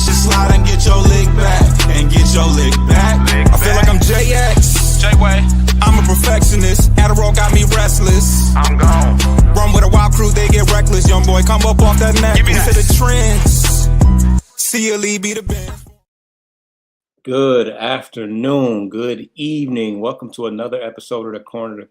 should slide and get your lick back. And get your lick back. I feel like I'm JX. J-Way. I'm a perfectionist. Adderall got me restless. I'm gone. Run with a wild crew, they get reckless. Young boy, come up off that neck. Give me that. To the trends. See you, Lee, be the band. Good afternoon, good evening. Welcome to another episode of Corner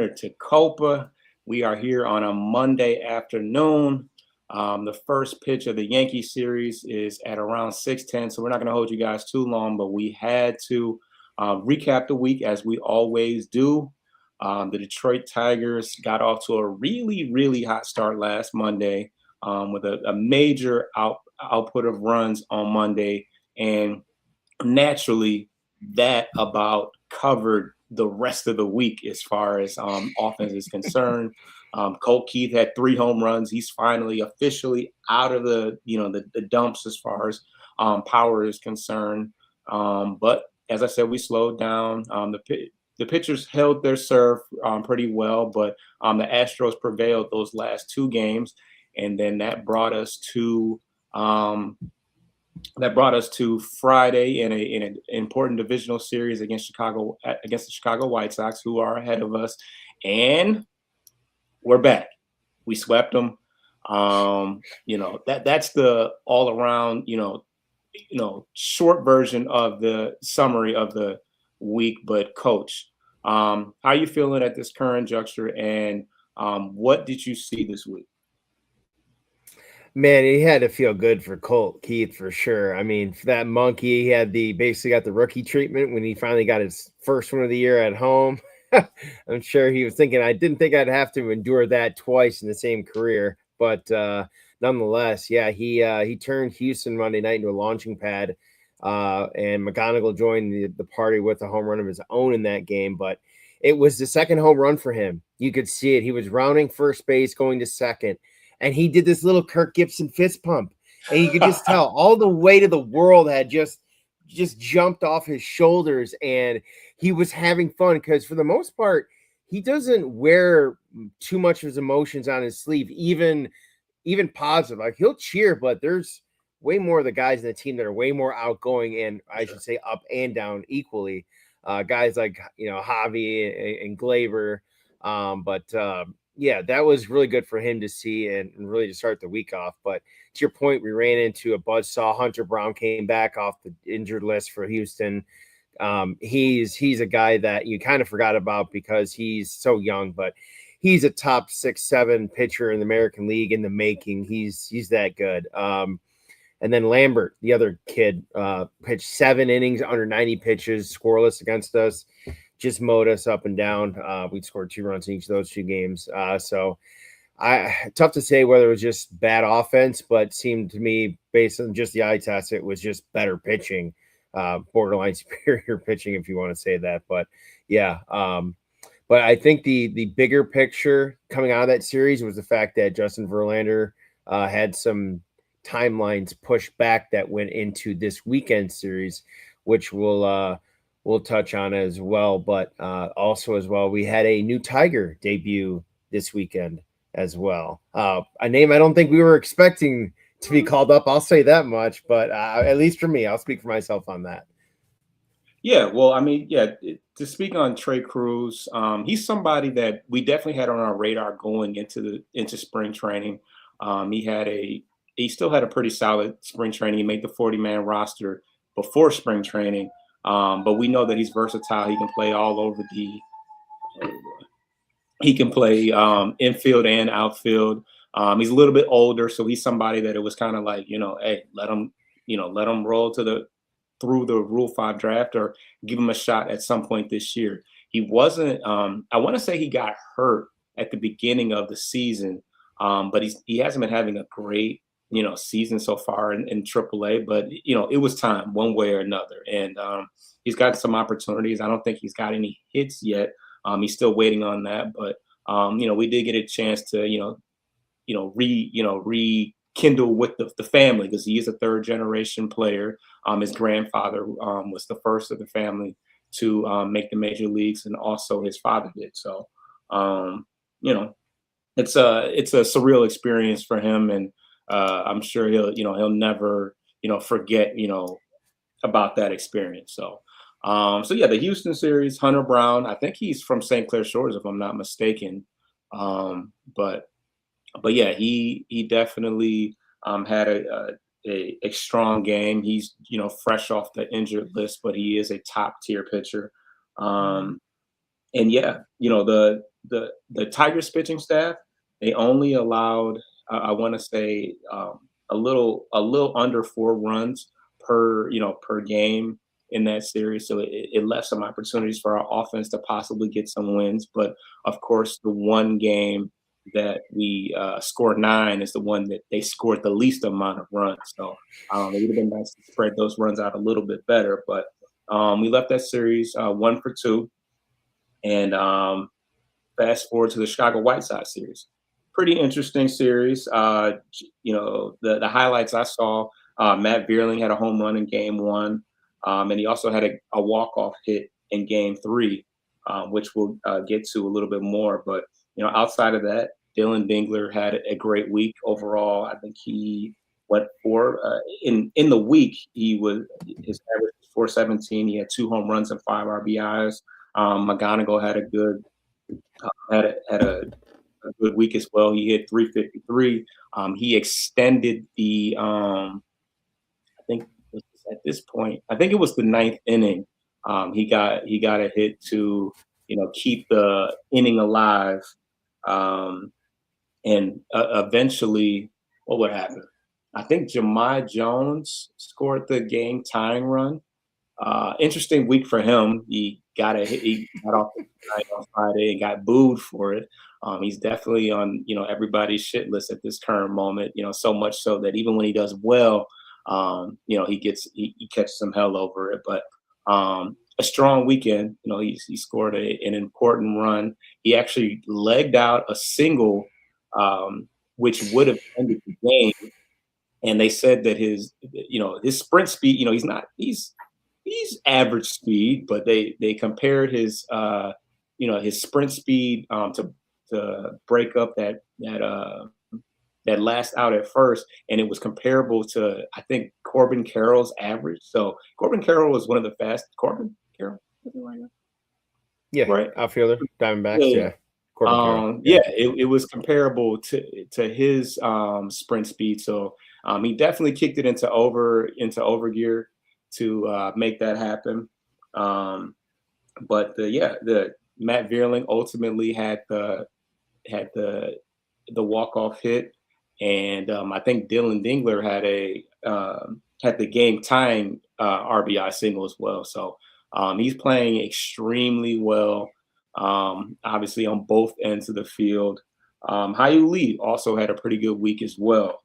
to Copa. We are here on a Monday afternoon. The first pitch of the Yankee series is at around 6:10, so we're not going to hold you guys too long, but we had to recap the week as we always do. The Detroit Tigers got off to a really, really hot start last Monday with a major output of runs on Monday. And naturally, that about covered the rest of the week as far as offense is concerned. Colt Keith had 3 home runs. He's finally officially out of the dumps as far as power is concerned. But as I said, we slowed down. The pitchers held their serve pretty well, but the Astros prevailed those last 2 games, and then that brought us to Friday in an important divisional series against the Chicago White Sox, who are ahead of us, and we're back. We swept them. That's the all around short version of the summary of the week. But Coach, how are you feeling at this current juncture, and what did you see this week? Man, he had to feel good for Colt Keith for sure. I mean, for that monkey, he had basically got the rookie treatment when he finally got his first one of the year at home. I'm sure he was thinking, I didn't think I'd have to endure that twice in the same career. But nonetheless, yeah, he turned Houston Monday night into a launching pad. And McGonigal joined the party with a home run of his own in that game. But it was the second home run for him. You could see it. He was rounding first base, going to second. And he did this little Kirk Gibson fist pump. And you could just tell all the weight of the world had just jumped off his shoulders. And he was having fun because for the most part, he doesn't wear too much of his emotions on his sleeve, even positive. Like he'll cheer, but there's way more of the guys in the team that are way more outgoing and I should say up and down equally. Guys like, Javi and Gleyber. Yeah, that was really good for him to see and really to start the week off. But to your point, we ran into a buzzsaw. Hunter Brown came back off the injured list for Houston. He's a guy that you kind of forgot about because he's so young, but he's a top 6-7 pitcher in the American League in the making. He's that good. And then Lambert, the other kid, pitched 7 innings, under 90 pitches, scoreless against us. Just mowed us up and down. We scored 2 runs in each of those 2 games. So tough to say whether it was just bad offense, but seemed to me, based on just the eye test, it was just better pitching, borderline superior pitching, if you want to say that. But yeah, but I think the bigger picture coming out of that series was the fact that Justin Verlander had some timelines pushed back that went into this weekend series, which we'll touch on as well. But also as well, we had a new Tiger debut this weekend as well. A name I don't think we were expecting to be called up. I'll say that much, but at least for me, I'll speak for myself on that. Yeah, well, I mean, to speak on Trey Cruz, he's somebody that we definitely had on our radar going into spring training. He still had a pretty solid spring training. He made the 40-man roster before spring training. But we know that he's versatile. He can play all over he can play infield and outfield. He's a little bit older, so he's somebody that it was kind of like, hey, let him roll through the Rule 5 draft or give him a shot at some point this year. He wasn't, I want to say he got hurt at the beginning of the season, but he hasn't been having a great, season so far in AAA, but, it was time one way or another. And he's got some opportunities. I don't think he's got any hits yet. He's still waiting on that, but, we did get a chance to, rekindle with the family because he is a 3rd-generation player. His grandfather was the first of the family to make the major leagues, and also his father did. So, it's a surreal experience for him, and I'm sure he'll never, forget, about that experience. So yeah, the Houston series, Hunter Brown, I think he's from St. Clair Shores, if I'm not mistaken. But yeah, he definitely had a strong game. He's fresh off the injured list, but he is a top tier pitcher. Um, and yeah, the Tigers pitching staff, they only allowed I want to say a little under 4 runs per game in that series. So it left some opportunities for our offense to possibly get some wins. But of course, the one game that we scored 9 is the one that they scored the least amount of runs. So it would have been nice to spread those runs out a little bit better. But we left that series 1-2. And fast forward to the Chicago White Sox series. Pretty interesting series. The highlights I saw, Matt Vierling had a home run in game 1. And he also had a walk-off hit in game 3, which we'll get to a little bit more. But, outside of that, Dylan Dingler had a great week overall. I think he went in the week, his average was 417. He had 2 home runs and 5 RBIs. McGonigal had a good week as well. He hit 353. He extended the I think at this point, I think it was the 9th inning. He got a hit to keep the inning alive. And eventually, what would happen? I think Jahmai Jones scored the game tying run. Interesting week for him. He got off the night on Friday and got booed for it. He's definitely on everybody's shit list at this current moment. So much so that even when he does well, he catches some hell over it. But a strong weekend. He scored an important run. He actually legged out a single, which would have ended the game. And they said that his sprint speed. He's average speed, but they compared his his sprint speed to break up that last out at first, and it was comparable to, I think, Corbin Carroll's average. So Corbin Carroll was one of the fast. Corbin Carroll, is it right now? Yeah, right. Outfielder, Diamondbacks. Yeah. Corbin Carroll. It was comparable to his sprint speed. So he definitely kicked it into over gear to make that happen. But the Matt Vierling ultimately had the walk-off hit, and I think Dylan Dingler had the game tying RBI single as well. So he's playing extremely well, obviously on both ends of the field. Hyu Lee also had a pretty good week as well.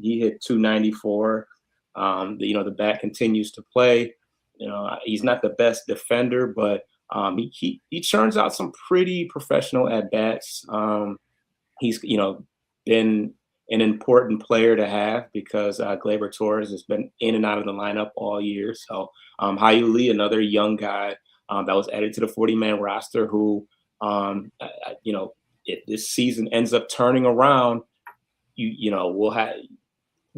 He hit 294. The bat continues to play. He's not the best defender, but he churns out some pretty professional at bats. He's been an important player to have because Gleyber Torres has been in and out of the lineup all year. So Hyu Lee, another young guy that was added to the 40-man roster, who if this season ends up turning around, we'll have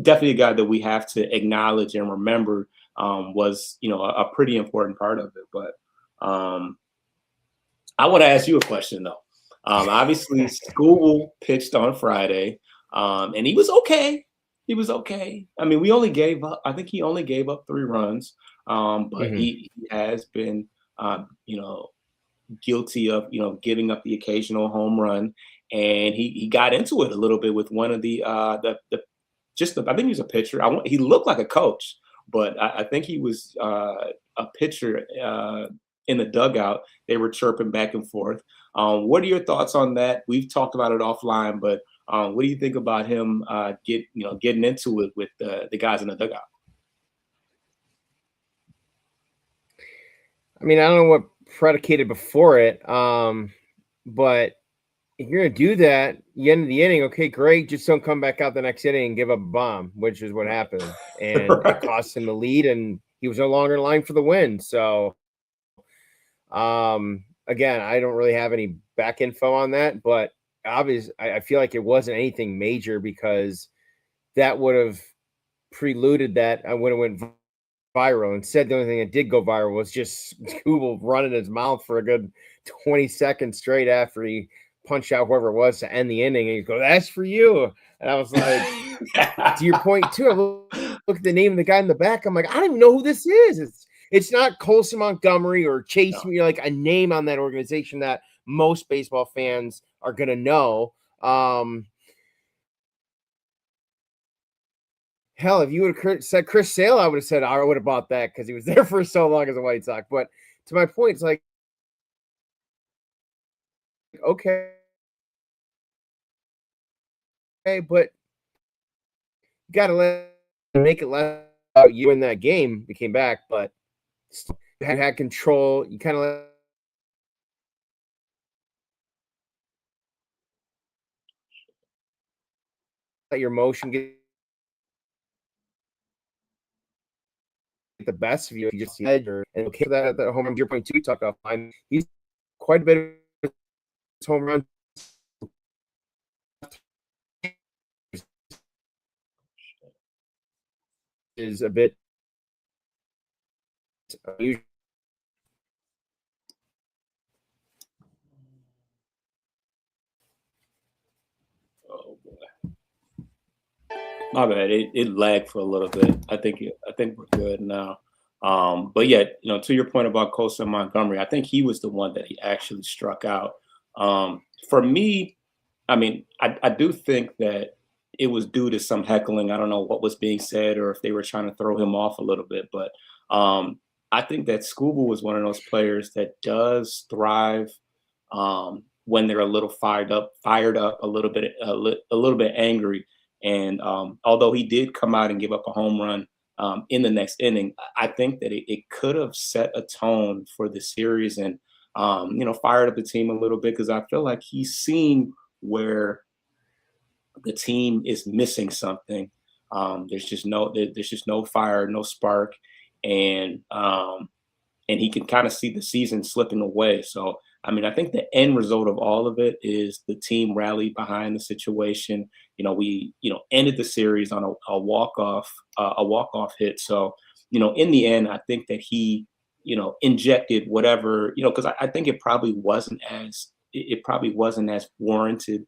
definitely a guy that we have to acknowledge and remember was a pretty important part of it. But I want to ask you a question though. Obviously, Skubal pitched on Friday, and he was okay. I mean, I think he only gave up 3 runs, but he has been guilty of giving up the occasional home run, and he got into it a little bit with one of I think he was a pitcher. He looked like a coach, but I think he was a pitcher in the dugout. They were chirping back and forth. What are your thoughts on that? We've talked about it offline, but what do you think about him getting into it with the guys in the dugout? I mean, I don't know what predicated before it, but if you're going to do that, you end the inning, okay, great. Just don't come back out the next inning and give up a bomb, which is what happened. And it cost him the lead, and he was no longer in line for the win. So, again, I don't really have any back info on that, but obviously I feel like it wasn't anything major because that would have preluded that I would have went viral. Instead, the only thing that did go viral was just Google running his mouth for a good 20 seconds straight after he punched out whoever it was to end the inning, and he go, "That's for you." And I was like, to your point too, I look at the name of the guy in the back. I'm like, I don't even know who this is. It's not Colson Montgomery or Chase, like a name on that organization that most baseball fans are gonna know. Hell, if you would have said Chris Sale, I would have said I would have bought that because he was there for so long as a White Sox. But to my point, it's like, okay, but you got to make it less about you in that game. We came back, but you had control. You kind of let your motion get the best of you. If you just see edge or and okay, that home run. To your point too, talk offline. He's quite a bit of home run. Is a bit unusual. Oh boy, my bad. It lagged for a little bit. I think we're good now. But yeah, to your point about Colson Montgomery, I think he was the one that he actually struck out. For me, I mean, I do think that it was due to some heckling. I don't know what was being said or if they were trying to throw him off a little bit, but I think that Scooble was one of those players that does thrive when they're a little fired up, a little bit angry. And although he did come out and give up a home run in the next inning, I think that it could have set a tone for the series and fired up the team a little bit because I feel like he's seen where the team is missing something. There's just no fire, no spark, and he can kind of see the season slipping away. So I mean, I think the end result of all of it is the team rallied behind the situation. We ended the series on a walk-off hit. So in the end, I think that he injected whatever because I think it probably wasn't as warranted.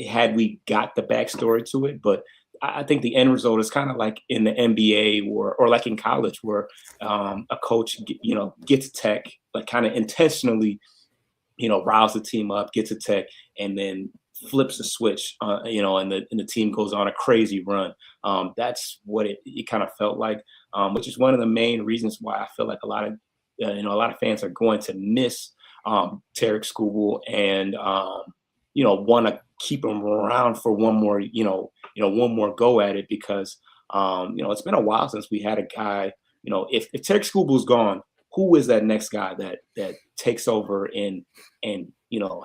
Had we got the backstory to it, but I think the end result is kind of like in the NBA or like in college where a coach, gets a tech, like kind of intentionally, riles the team up, gets a tech, and then flips the switch, and the team goes on a crazy run. That's what it kind of felt like, which is one of the main reasons why I feel like a lot of fans are going to miss Tarik Skubal and want to keep him around for one more go at it because it's been a while since we had a guy. If Tarik Skubal's gone, who is that next guy that takes over and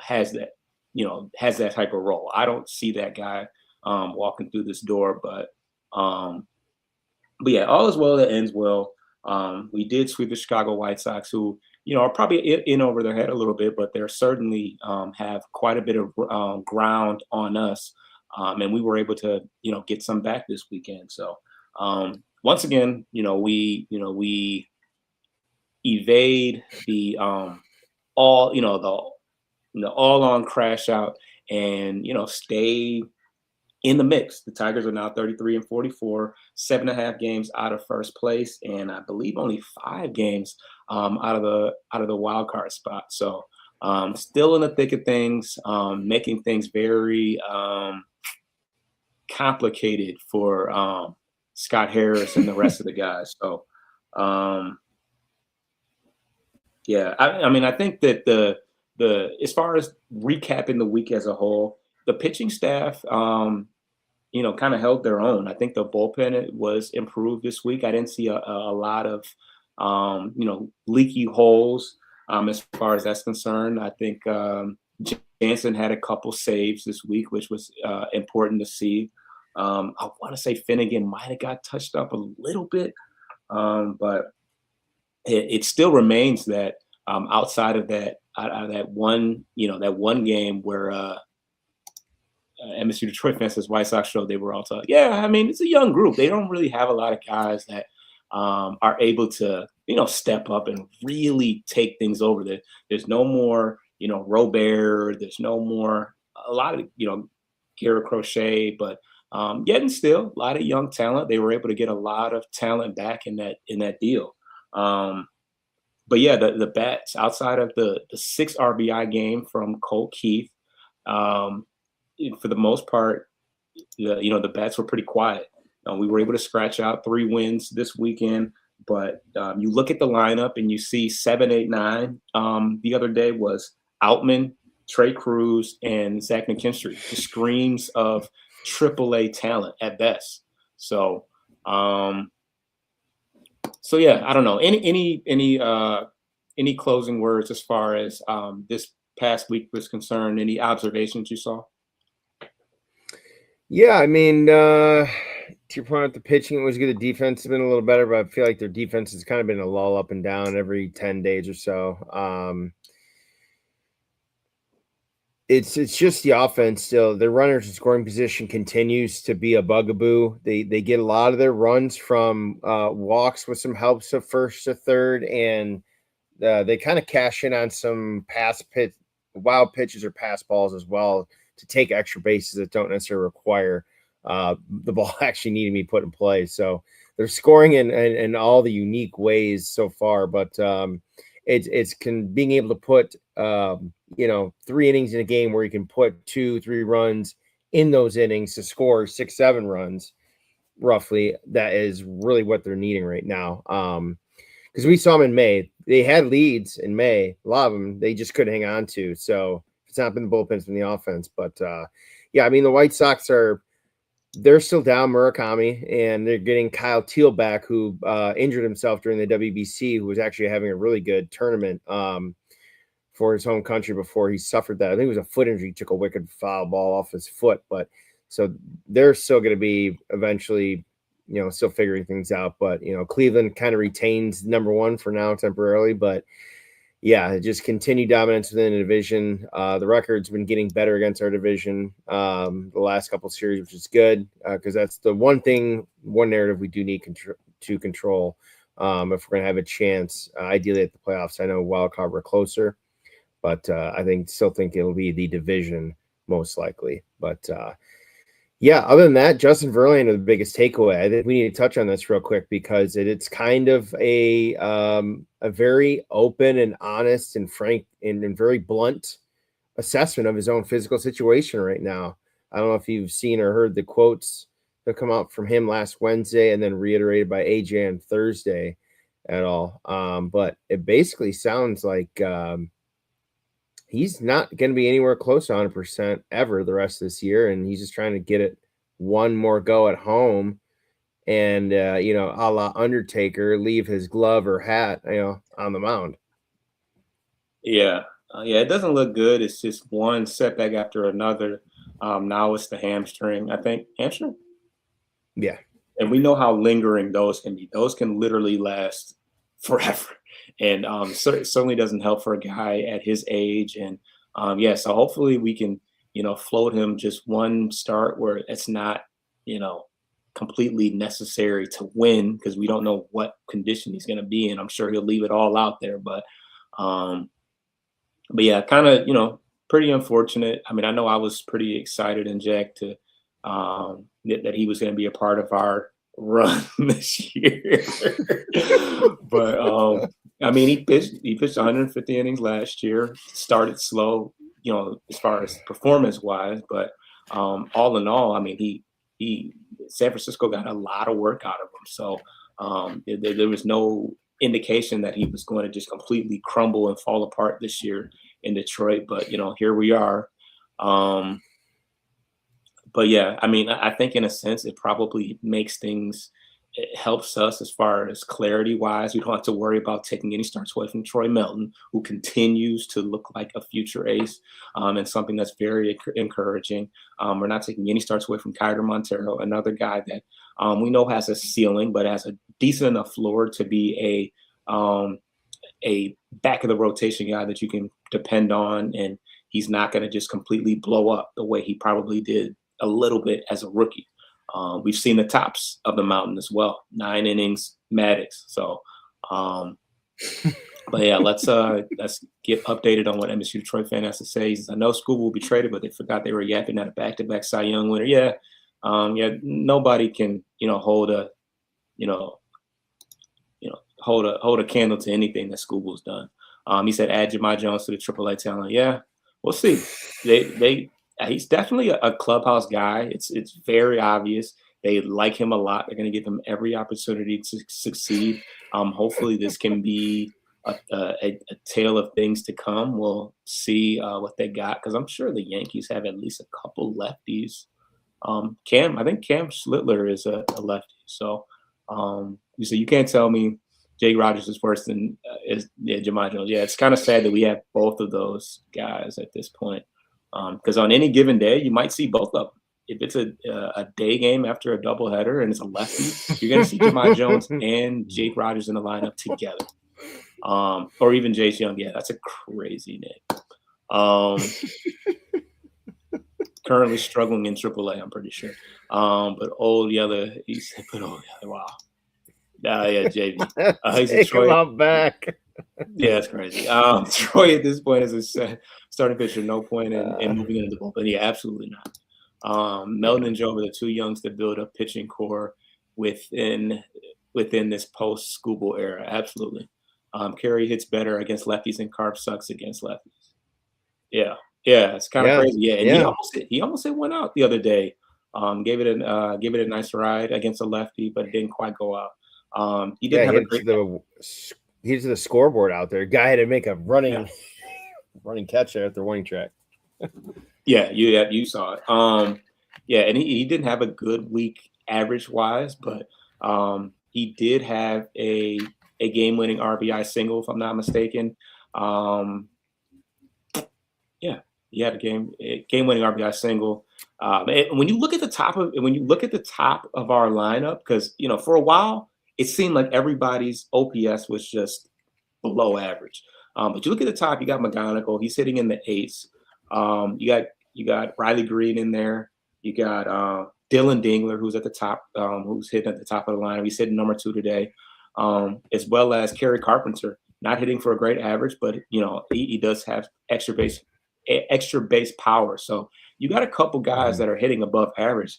has that type of role? I don't see that guy walking through this door, but yeah, all is well that ends well. We did sweep the Chicago White Sox, who are probably in over their head a little bit, but they're certainly have quite a bit of ground on us, and we were able to get some back this weekend. So once again, we evade the all on crash out and stay in the mix. The Tigers are now 33-44, 7.5 games out of first place, and I believe only 5 games out of the wild card spot. So still in the thick of things, making things very complicated for Scott Harris and the rest of the guys. So yeah, I mean, I think that the as far as recapping the week as a whole, the pitching staff, kind of held their own. I think the bullpen was improved this week. I didn't see a lot of, leaky holes as far as that's concerned. I think Jansen had a couple saves this week, which was important to see. I want to say Finnegan might have got touched up a little bit, but it still remains that outside of that one game where MSU Detroit fans as White Sox show, they were all talking. Yeah, I mean, it's a young group. They don't really have a lot of guys that are able to, step up and really take things over. There's no more, Robert. There's no more a lot of, Garrett Crochet, but yet and still a lot of young talent. They were able to get a lot of talent back in that deal. But yeah, the bats outside of the 6 RBI game from Colt Keith, for the most part, the bats were pretty quiet. We were able to scratch out 3 wins this weekend, but you look at the lineup and you see 7, 8, 9. The other day was Outman, Trey Cruz, and Zach McKinstry. The screams of AAA talent at best. So yeah, I don't know. Any closing words as far as this past week was concerned? Any observations you saw? Yeah, I mean, to your point with the pitching, it was good. The defense has been a little better, but I feel like their defense has kind of been a lull up and down every 10 days or so. It's just the offense still. Their runners in scoring position continues to be a bugaboo. They get a lot of their runs from walks with some helps of first to third, and they kind of cash in on some wild pitches or pass balls as well to take extra bases that don't necessarily require the ball actually needing to be put in play. So they're scoring in all the unique ways so far, but it's being able to put 3 innings in a game where you can put 2-3 runs in those innings to score 6-7 runs roughly. That is really what they're needing right now. Because we saw them in May. They had leads in May, a lot of them they just couldn't hang on to. So it's not been the bullpens from the offense, but yeah, I mean, the White Sox they're still down Murakami, and they're getting Kyle Teal back, who injured himself during the WBC, who was actually having a really good tournament for his home country before he suffered that. I think it was a foot injury. He took a wicked foul ball off his foot, but so they're still going to be eventually, still figuring things out. But, Cleveland kind of retains number 1 for now temporarily, but yeah, just continued dominance within the division. The record's been getting better against our division the last couple of series, which is good because that's the one narrative we do need to control if we're going to have a chance, ideally at the playoffs. I know wild card we're closer, but I still think it'll be the division most likely. But yeah, other than that, Justin Verlander, the biggest takeaway. I think we need to touch on this real quick because it's kind of a very open and honest and frank and very blunt assessment of his own physical situation right now. I don't know if you've seen or heard the quotes that come out from him last Wednesday and then reiterated by AJ on Thursday at all. But it basically sounds like he's not going to be anywhere close to 100% ever the rest of this year, and he's just trying to get it one more go at home and, a la Undertaker, leave his glove or hat, on the mound. Yeah. It doesn't look good. It's just one setback after another. Now it's the hamstring, I think. Hamstring? Yeah. And we know how lingering those can be. Those can literally last forever. And certainly doesn't help for a guy at his age. And so hopefully we can, float him just one start where it's not, completely necessary to win because we don't know what condition he's going to be in. I'm sure he'll leave it all out there, but yeah, kind of, pretty unfortunate. I mean, I know I was pretty excited and jacked to that he was going to be a part of our run this year. But I mean, he pitched 150 innings last year, started slow, as far as performance wise, but all in all, I mean, he San Francisco got a lot of work out of him. So there was no indication that he was going to just completely crumble and fall apart this year in Detroit. But, here we are. But yeah, I mean, I think in a sense, it probably makes things, it helps us as far as clarity wise. We don't have to worry about taking any starts away from Troy Melton, who continues to look like a future ace, and something that's very encouraging. We're not taking any starts away from Kyler Montero, another guy that we know has a ceiling, but has a decent enough floor to be a back of the rotation guy that you can depend on and he's not going to just completely blow up the way he probably did a little bit as a rookie. We've seen the tops of the mountain as well. 9 innings, Maddox. So, but yeah, let's get updated on what MSU Detroit fan has to say. He says, I know Scoob will be traded, but they forgot they were yapping at a back-to-back Cy Young winner. Yeah, nobody can hold a hold a candle to anything that Scooble's done. He said add Jahmai Jones to the AAA talent. Yeah, we'll see. He's definitely a clubhouse guy. It's very obvious. They like him a lot. They're going to give him every opportunity to succeed. Hopefully this can be a tale of things to come. We'll see what they got, because I'm sure the Yankees have at least a couple lefties. I think Cam Schlittler is a lefty. So you can't tell me Jake Rogers is worse than Jahmai Jones. Yeah, it's kind of sad that we have both of those guys at this point. Because on any given day, you might see both of them. If it's a day game after a doubleheader and it's a lefty, you're going to see Jahmai Jones and Jake Rogers in the lineup together. Or even Jace Young. Yeah, that's a crazy name. Currently struggling in AAA, I'm pretty sure. But Old Yeller, wow. Yeah, JV. Take him out back. Yeah, that's crazy. Troy at this point is a starting pitcher, no point in moving into the bullpen. Yeah, absolutely not. Melton and Joe are the two youngs that build a pitching core within this post-Scooble era. Absolutely. Kerry hits better against lefties and Carp sucks against lefties. Yeah, it's kind of crazy. Yeah, and he almost hit one out the other day. Gave it a nice ride against a lefty, but it didn't quite go out. He did have a great. He's the scoreboard out there. Guy had to make a running catch there at the warning track. Yeah, you saw it. And he didn't have a good week average wise, but he did have a game-winning RBI single, if I'm not mistaken. He had a game-winning RBI single. When you look at the top of our lineup, because for a while it seemed like everybody's OPS was just below average. But you look at the top, you got McGonigal, he's hitting in the 8s. You got Riley Green in there. You got Dylan Dingler, who's at the top, who's hitting at the top of the lineup. He's hitting number 2 today, as well as Kerry Carpenter, not hitting for a great average, but he does have extra base power. So you got a couple guys that are hitting above average.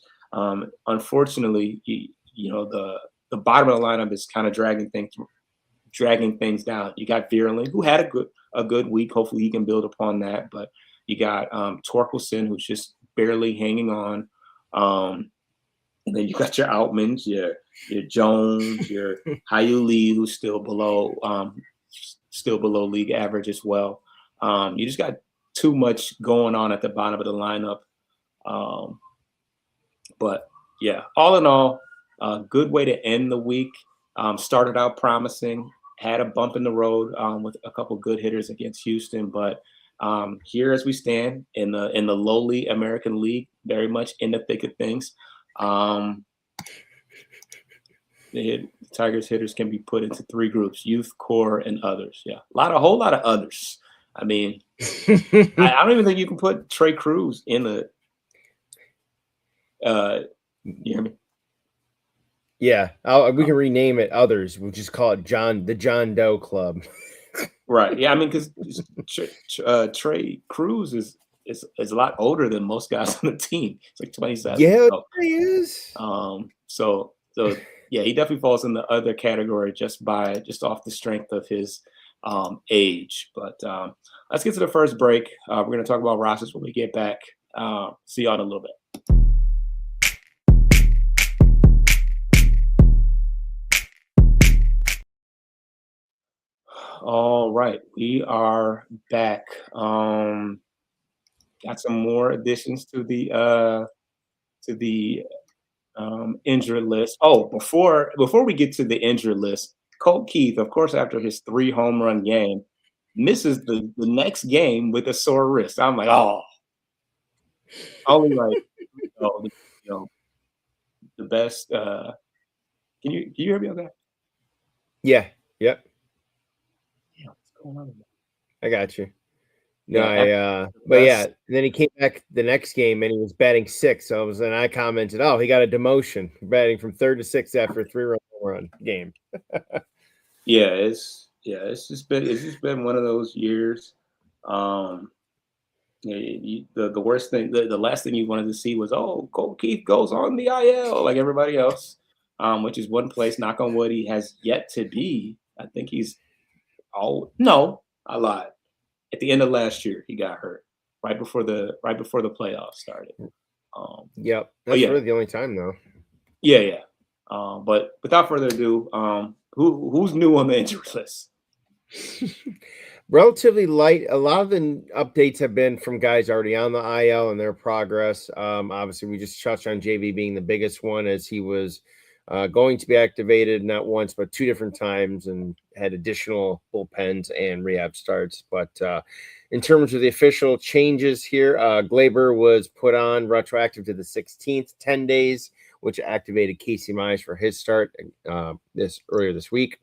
Unfortunately, the bottom of the lineup is kind of dragging things down. You got Vierling, who had a good week. Hopefully he can build upon that. But you got Torkelson, who's just barely hanging on. And then you got your Outmans, your Jones, your Hyu Lee, who's still below league average as well. You just got too much going on at the bottom of the lineup. But yeah, all in all, a good way to end the week. Started out promising, had a bump in the road with a couple good hitters against Houston, but here as we stand in the lowly American League, very much in the thick of things. The Tigers hitters can be put into 3 groups: youth, core, and others. Yeah, a whole lot of others. I mean, I don't even think you can put Trey Cruz in the. You hear me? Yeah, we can rename it others. We'll just call it the John Doe Club. Right. Yeah, I mean, because Trey Cruz is a lot older than most guys on the team. It's like 27. Yeah, he is. So yeah, he definitely falls in the other category just off the strength of his age. But let's get to the first break. We're going to talk about rosters when we get back. See y'all in a little bit. All right, we are back. Got some more additions to the injured list. Oh, before we get to the injured list, Colt Keith, of course, after his 3 home run game, misses the next game with a sore wrist. I'm like, only like the best. Can you hear me on that? Yeah. Yep. Yeah, what's going on? I got you. But yeah, and then he came back the next game and he was batting sixth. So I commented, oh, he got a demotion, batting from third to sixth after a 3-run game. It's just been one of those years. The worst thing, the last thing you wanted to see was, oh, Colt Keith goes on the IL like everybody else, which is one place, knock on wood, he has yet to be. I think I lied. At the end of last year, he got hurt right before the playoffs started. Yep, that's really the only time though. Yeah. But without further ado, who's new on the injury list? Relatively light. A lot of the updates have been from guys already on the IL and their progress. Obviously, we just touched on JV being the biggest one, as he was going to be activated not once but 2 different times and had additional bullpens and rehab starts. But in terms of the official changes here, Gleyber was put on retroactive to the 16th, 10 days, which activated Casey Mize for his start earlier this week.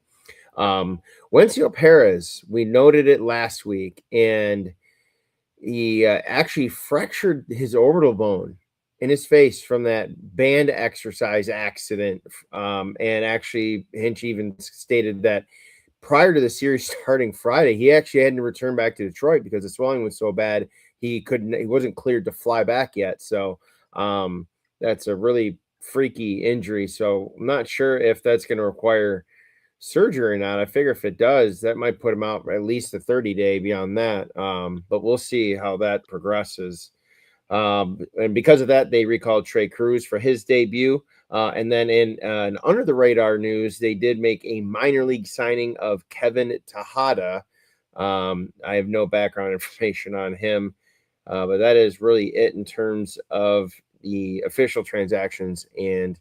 Wenceel Perez, we noted it last week, and he actually fractured his orbital bone in his face from that band exercise accident. And actually, Hinch even stated that prior to the series starting Friday, he actually had to return back to Detroit because the swelling was so bad he wasn't cleared to fly back yet. So that's a really freaky injury. So I'm not sure if that's going to require surgery or not. I figure if it does, that might put him out at least a 30-day beyond that. But we'll see how that progresses. And because of that, they recalled Trey Cruz for his debut. And then in an under the radar news, they did make a minor league signing of Kevin Tejada. I have no background information on him, but that is really it in terms of the official transactions and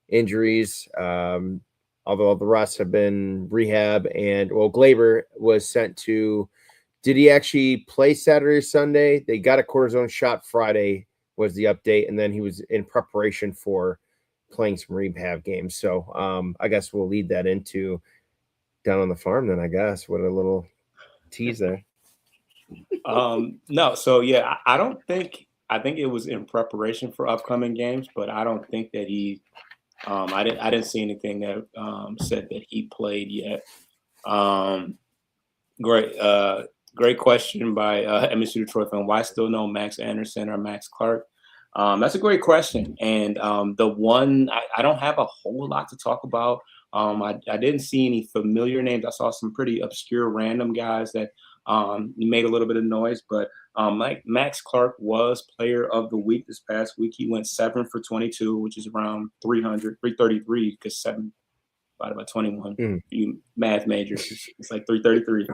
injuries. Although the rest have been rehab, and Gleyber was sent to. Did he actually play Saturday or Sunday? They got a cortisone shot Friday was the update, and then he was in preparation for playing some rehab games. So I guess we'll lead that into down on the farm then, I guess. What a little tease there. No, so yeah, I think it was in preparation for upcoming games, but I don't think that he I didn't see anything that said that he played yet. Great question by MSU Detroit fan. Why still no Max Anderson or Max Clark? That's a great question. And the one I don't have a whole lot to talk about. I didn't see any familiar names. I saw some pretty obscure random guys that made a little bit of noise, but like Max Clark was player of the week this past week. He went 7 for 22, which is around 333, because 7 divided by 21. You math majors, it's like 333.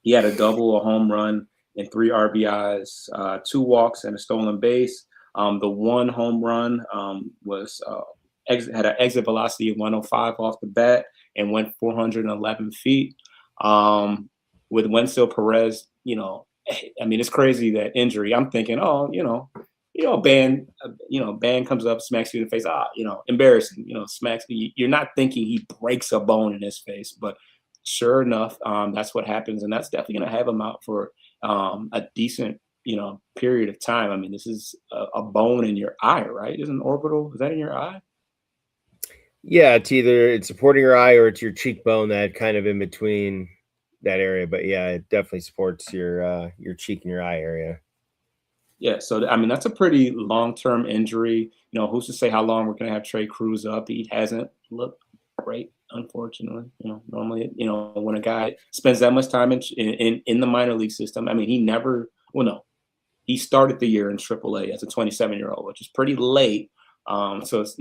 He had a double, a home run, and 3 RBIs, 2 walks, and a stolen base. The one home run was had an exit velocity of 105 off the bat and went 411 feet. With Wenceel Perez, I mean, it's crazy that injury. I'm thinking, Ban comes up, smacks you in the face. Embarrassing. Smacks. You're not thinking he breaks a bone in his face, but sure enough, that's what happens, and that's definitely going to have him out for a decent, period of time. I mean, this is a bone in your eye, right? Isn't orbital? Is that in your eye? Yeah, it's supporting your eye or it's your cheekbone, that kind of in between that area. But yeah, it definitely supports your cheek and your eye area. Yeah, so I mean, that's a pretty long-term injury. Who's to say how long we're going to have Trey Cruz up? He hasn't looked great, unfortunately. Normally, when a guy spends that much time in the minor league system, I mean, he started the year in AAA as a 27-year-old, which is pretty late. So it's,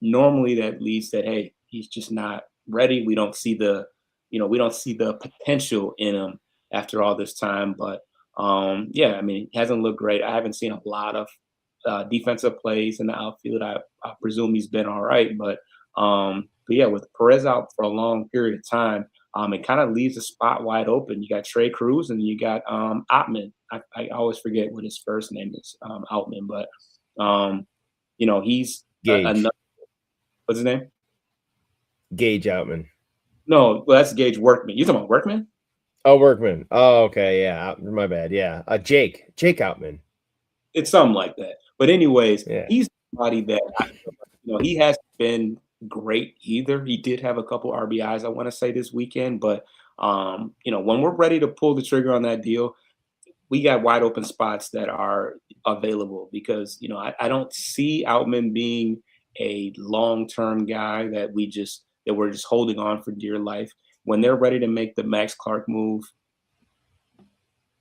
normally that leads that, hey, he's just not ready. We don't see the potential in him after all this time. But yeah, I mean, he hasn't looked great. I haven't seen a lot of defensive plays in the outfield. I presume he's been all right, but yeah, with Perez out for a long period of time, it kind of leaves the spot wide open. You got Trey Cruz and you got Outman. I always forget what his first name is, Outman, but he's Gage. What's his name? Gage Outman. No, well, that's Gage Workman. You talking about Workman? Oh, Workman. Oh, okay. Yeah. My bad. Yeah. Jake Outman. It's something like that. But anyways, Yeah. he's somebody that I feel like, he hasn't been great either. He did have a couple RBIs, I want to say, this weekend, but when we're ready to pull the trigger on that deal, we got wide open spots that are available because I don't see Outman being a long-term guy that we're just holding on for dear life. When they're ready to make the Max Clark move,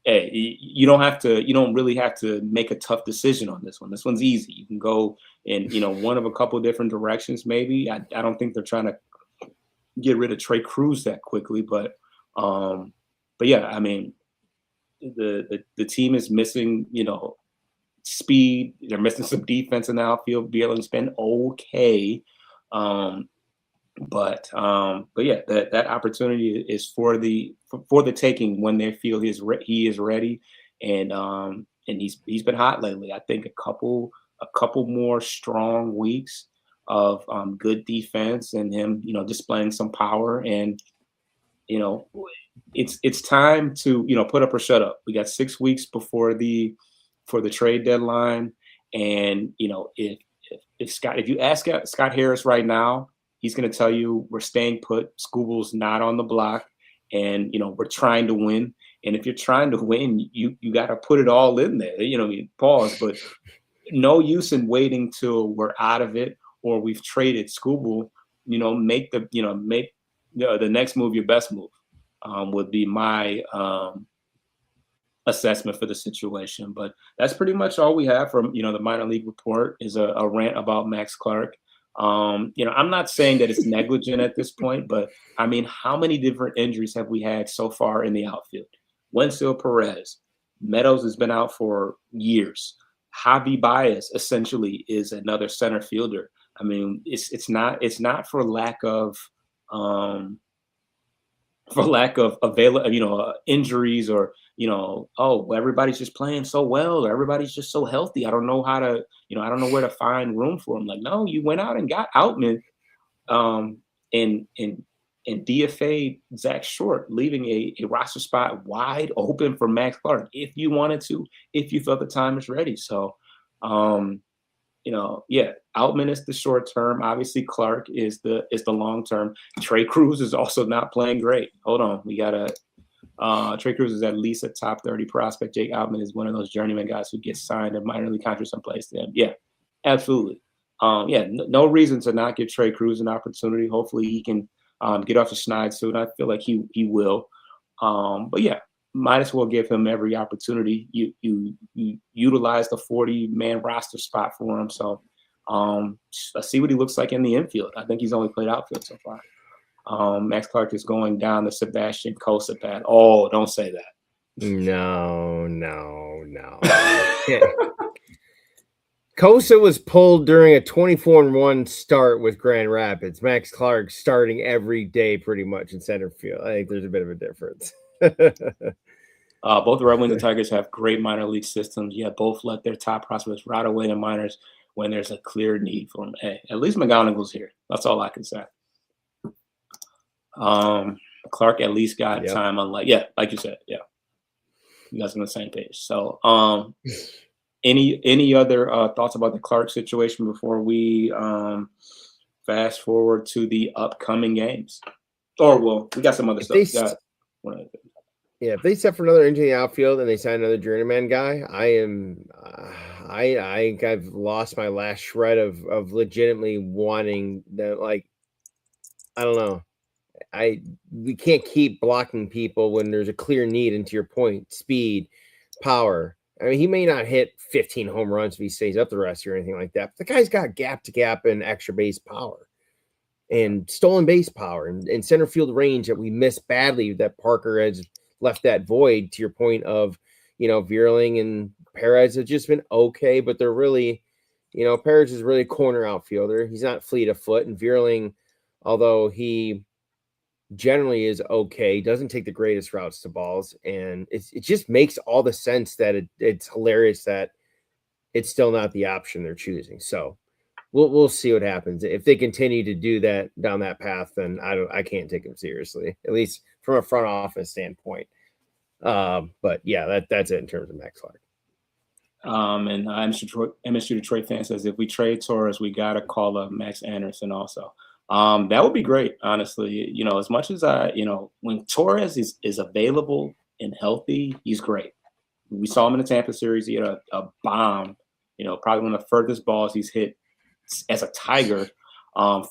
hey, you don't really have to make a tough decision on this one. This one's easy. You can go in, one of a couple different directions, maybe. I don't think they're trying to get rid of Trey Cruz that quickly, but yeah, I mean, the team is missing, speed. They're missing some defense in the outfield. Bielen's been okay. But yeah, that opportunity is for the taking when they feel he is ready, and he's been hot lately. I think a couple more strong weeks of good defense and him, displaying some power, and it's time to put up or shut up. We got 6 weeks before the trade deadline, and if you ask Scott Harris right now, he's going to tell you we're staying put. Scooble's not on the block, and we're trying to win. And if you're trying to win, you got to put it all in there. Pause, but no use in waiting till we're out of it or we've traded Scooble. Make the next move your best move. Would be my assessment for the situation. But that's pretty much all we have from the minor league report is a rant about Max Clark. I'm not saying that it's negligent at this point, but I mean, how many different injuries have we had so far in the outfield? Wenceel Perez, Meadows has been out for years. Javi Baez essentially is another center fielder. I mean, it's not for lack of injuries or everybody's just playing so well or everybody's just so healthy. I don't know how to I don't know where to find room for them. Like, no, you went out and got Outman, and DFA Zach Short, leaving a roster spot wide open for Max Clark if you wanted to, if you felt the time is ready. So, yeah, Outman is the short term. Obviously, Clark is the long term. Trey Cruz is also not playing great. Hold on, we gotta. Trey Cruz is at least a top 30 prospect. Jake Outman is one of those journeyman guys who gets signed a minor league contract someplace. Then, yeah, absolutely. No reason to not give Trey Cruz an opportunity. Hopefully, he can get off the schneid soon. I feel like he will. But yeah, might as well give him every opportunity. You utilize the 40-man roster spot for him. So let's see what he looks like in the infield. I think he's only played outfield so far. Max Clark is going down the Sebastian Cosa path. Oh, don't say that. No. Cosa was pulled during a 24-1 start with Grand Rapids. Max Clark starting every day pretty much in center field. I think there's a bit of a difference. Both the Red Wings and Tigers have great minor league systems. Yeah, both let their top prospects ride away in minors when there's a clear need for them. Hey, at least McGonigal's here. That's all I can say. Clark at least got time like you said, yeah. You guys are on the same page. So any other thoughts about the Clark situation before we fast forward to the upcoming games? Or well, we got some other stuff. If they set for another injury in the outfield and they sign another journeyman guy, I've lost my last shred of legitimately wanting that. Like, I don't know. We can't keep blocking people when there's a clear need, and to your point, speed, power. I mean, he may not hit 15 home runs if he stays up the rest or anything like that, but the guy's got gap to gap and extra base power and stolen base power and center field range that we miss badly, that Parker has left that void. To your point of, Vierling and Perez have just been okay, but they're really, Perez is really a corner outfielder. He's not fleet of foot, and Vierling, although he generally is okay, doesn't take the greatest routes to balls, and it just makes all the sense that it's hilarious that it's still not the option they're choosing. So we'll see what happens. If they continue to do that down that path, then I can't take them seriously, at least from a front office standpoint. But yeah, that's it in terms of Max Clark. And MSU Detroit fan says if we trade Torres, we gotta call up Max Anderson also. That would be great, honestly. As much as when Torres is available and healthy, he's great. We saw him in the Tampa series. He had a bomb, probably one of the furthest balls he's hit as a Tiger,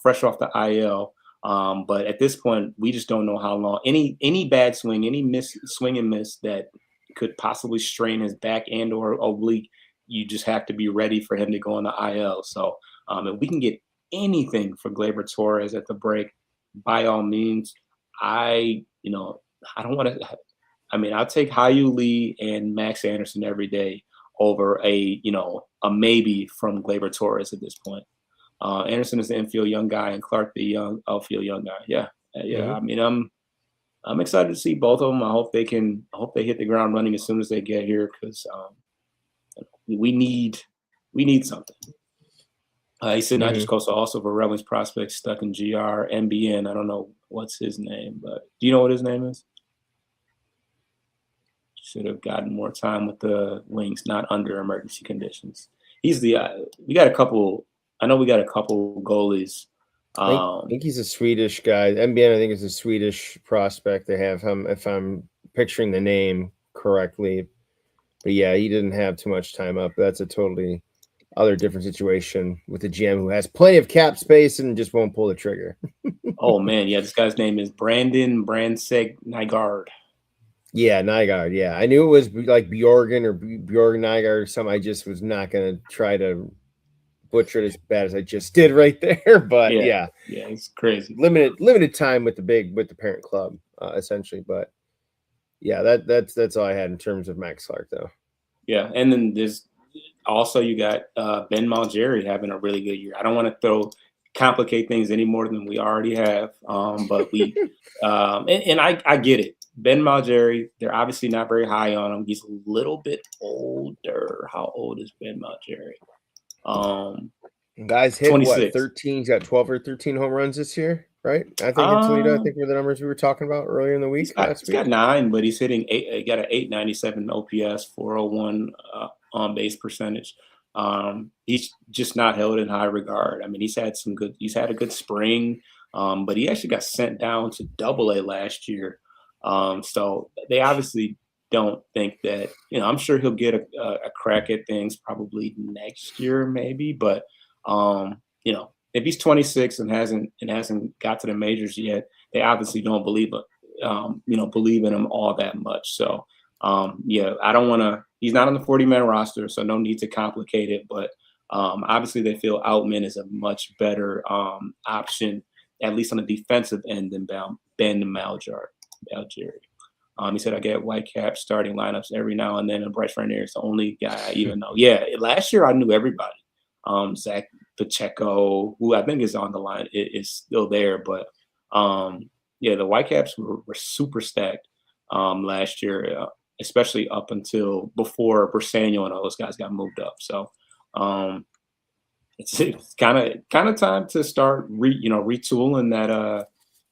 fresh off the IL. But at this point, we just don't know how long any bad swing, any swing and miss that could possibly strain his back and or oblique. You just have to be ready for him to go on the IL. So if we can get anything for Gleyber Torres at the break, by all means. I don't want to. I'll take Hao-Yu Lee and Max Anderson every day over a maybe from Gleyber Torres at this point. Anderson is the infield young guy and Clark the young outfield young guy. Yeah. Mm-hmm. I'm excited to see both of them. I hope they hit the ground running as soon as they get here because we need something. He said not just Coastal, also for Red Wings prospects stuck in GR, NBN. I don't know what's his name, but do you know what his name is? Should have gotten more time with the Wings, not under emergency conditions. He's we got a couple goalies. I think he's a Swedish guy. NBN, I think, is a Swedish prospect. They have him, if I'm picturing the name correctly. But yeah, he didn't have too much time up. That's a totally other different situation with the GM who has plenty of cap space and just won't pull the trigger. Oh man, yeah, this guy's name is Brandon Brandstad Nygaard. Yeah, Nygaard. Yeah, I knew it was like Bjorgen or Bjorgen Nygaard or something. I just was not going to try to butcher it as bad as I just did right there. But yeah, it's crazy. Limited time with the parent club, essentially. But yeah, that's all I had in terms of Max Clark, though. Yeah, and then there's also you got Ben Malgeri having a really good year. I don't want to complicate things any more than we already have, but we and I get it. Ben Malgeri, they're obviously not very high on him. He's a little bit older. How old is Ben Malgeri? Guys hit 26. What, 13? He's got 12 or 13 home runs this year, right? I think in Toledo, I think were the numbers we were talking about earlier in the week. He's got 9, but he's hitting 8. He got an 897 OPS, 401 on base percentage. He's just not held in high regard. He's had a good spring, but he actually got sent down to AA last year. So they obviously don't think that, I'm sure he'll get a crack at things probably next year, maybe. But, if he's 26 and hasn't got to the majors yet, they obviously don't believe in him all that much. So, I don't want to, he's not on the 40-man roster, so no need to complicate it. But obviously they feel Outman is a much better option, at least on the defensive end than Ben Malgeri. He said, I get Whitecaps starting lineups every now and then, and Bryce Ranier is the only guy I even know. Yeah, last year I knew everybody. Zach Pacheco, who I think is on the line, is still there. But, the Whitecaps were super stacked last year, especially up until before Briseno and all those guys got moved up. So it's kind of time to start retooling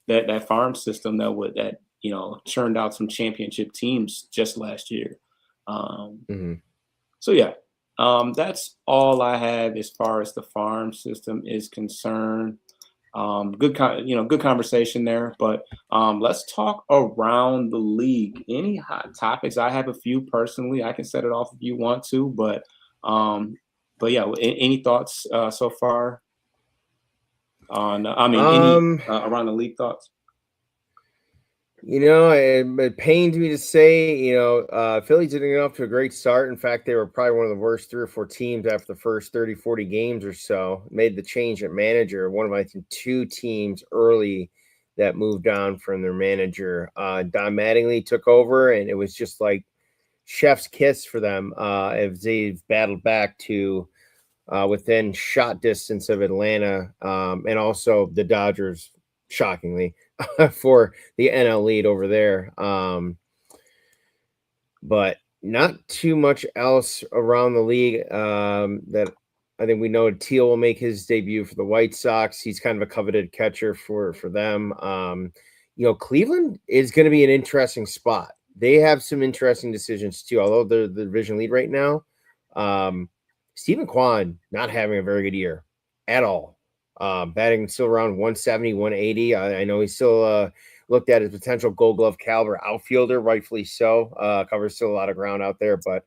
that farm system that churned out some championship teams just last year. So yeah, that's all I have as far as the farm system is concerned. Good conversation there, but let's talk around the league. Any hot topics? I have a few personally. I can set it off if you want to, but yeah, any thoughts so far on? Any around the league thoughts? It pains me to say, Philly didn't get off to a great start. In fact, they were probably one of the worst 3 or 4 teams after the first 30, 40 games or so. Made the change at manager. One of, I think, 2 teams early that moved on from their manager. Don Mattingly took over, and it was just like chef's kiss for them as they've battled back to within shot distance of Atlanta and also the Dodgers, shockingly, for the NL lead over there. But not too much else around the league that I think we know Teal will make his debut for the White Sox. He's kind of a coveted catcher for them. Cleveland is going to be an interesting spot. They have some interesting decisions too, although they're the division lead right now. Stephen Kwan not having a very good year at all. Batting still around 170, 180. I know he's still looked at as potential Gold Glove caliber outfielder, rightfully so. Covers still a lot of ground out there, but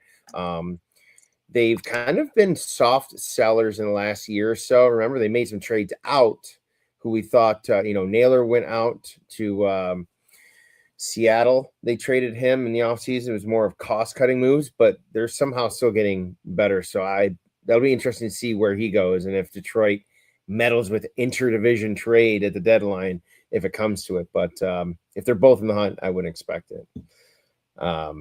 they've kind of been soft sellers in the last year or so. Remember, they made some trades out who we thought, Naylor went out to Seattle. They traded him in the offseason. It was more of cost-cutting moves, but they're somehow still getting better. So that'll be interesting to see where he goes and if Detroit meddles with interdivision trade at the deadline if it comes to it. But if they're both in the hunt, I wouldn't expect it. But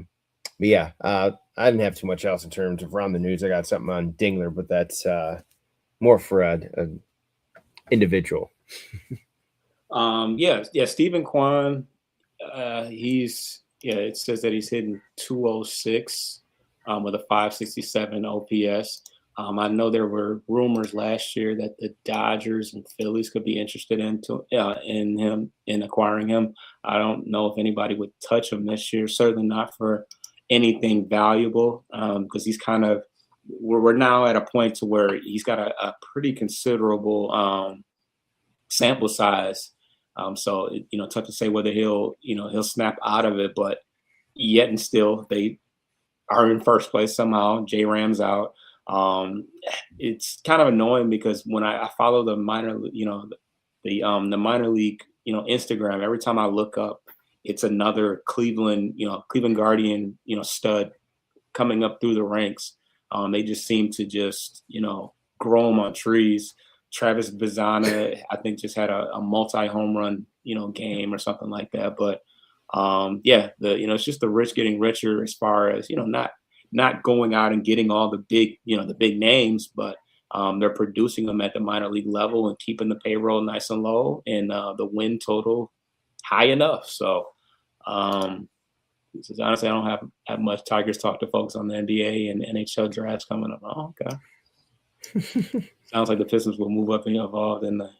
yeah, I didn't have too much else in terms of around the news. I got something on Dingler, but that's more for an individual. Stephen Kwan, it says that he's hitting 206 with a 567 OPS. I know there were rumors last year that the Dodgers and Phillies could be interested in acquiring him. I don't know if anybody would touch him this year. Certainly not for anything valuable, because he's kind of we're now at a point to where he's got a pretty considerable sample size. So tough to say whether he'll snap out of it, but yet and still they are in first place somehow. J-Ram's out. It's kind of annoying because when I follow the minor, the minor league, Instagram, every time I look up, it's another Cleveland Guardian, stud coming up through the ranks. They just seem to just, grow them on trees. Travis Bazzana, I think, just had a multi-home run, game or something like that. But it's just the rich getting richer as far as, not going out and getting all the big names, but they're producing them at the minor league level and keeping the payroll nice and low and the win total high enough. So honestly, I don't have much Tigers talk to folks on the NBA and NHL drafts coming up. Oh, okay. Sounds like the Pistons will move up and involved in a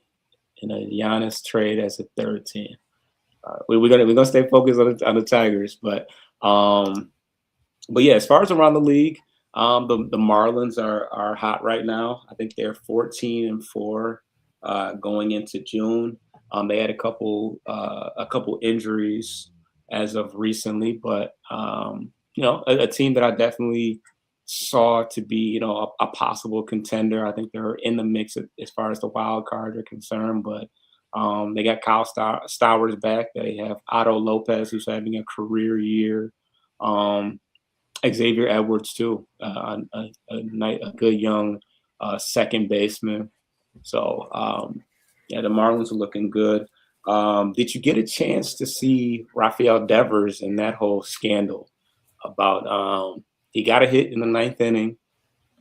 Giannis trade as a third team. We're gonna stay focused on the Tigers, but yeah, as far as around the league, the Marlins are hot right now. I think they're 14-4 going into June. They had a couple injuries as of recently, but a team that I definitely saw to be a possible contender. I think they're in the mix as far as the wild card are concerned, but they got Kyle Stowers back. They have Otto Lopez, who's having a career year. Xavier Edwards too, a good young second baseman. So the Marlins are looking good. Did you get a chance to see Rafael Devers in that whole scandal about he got a hit in the ninth inning,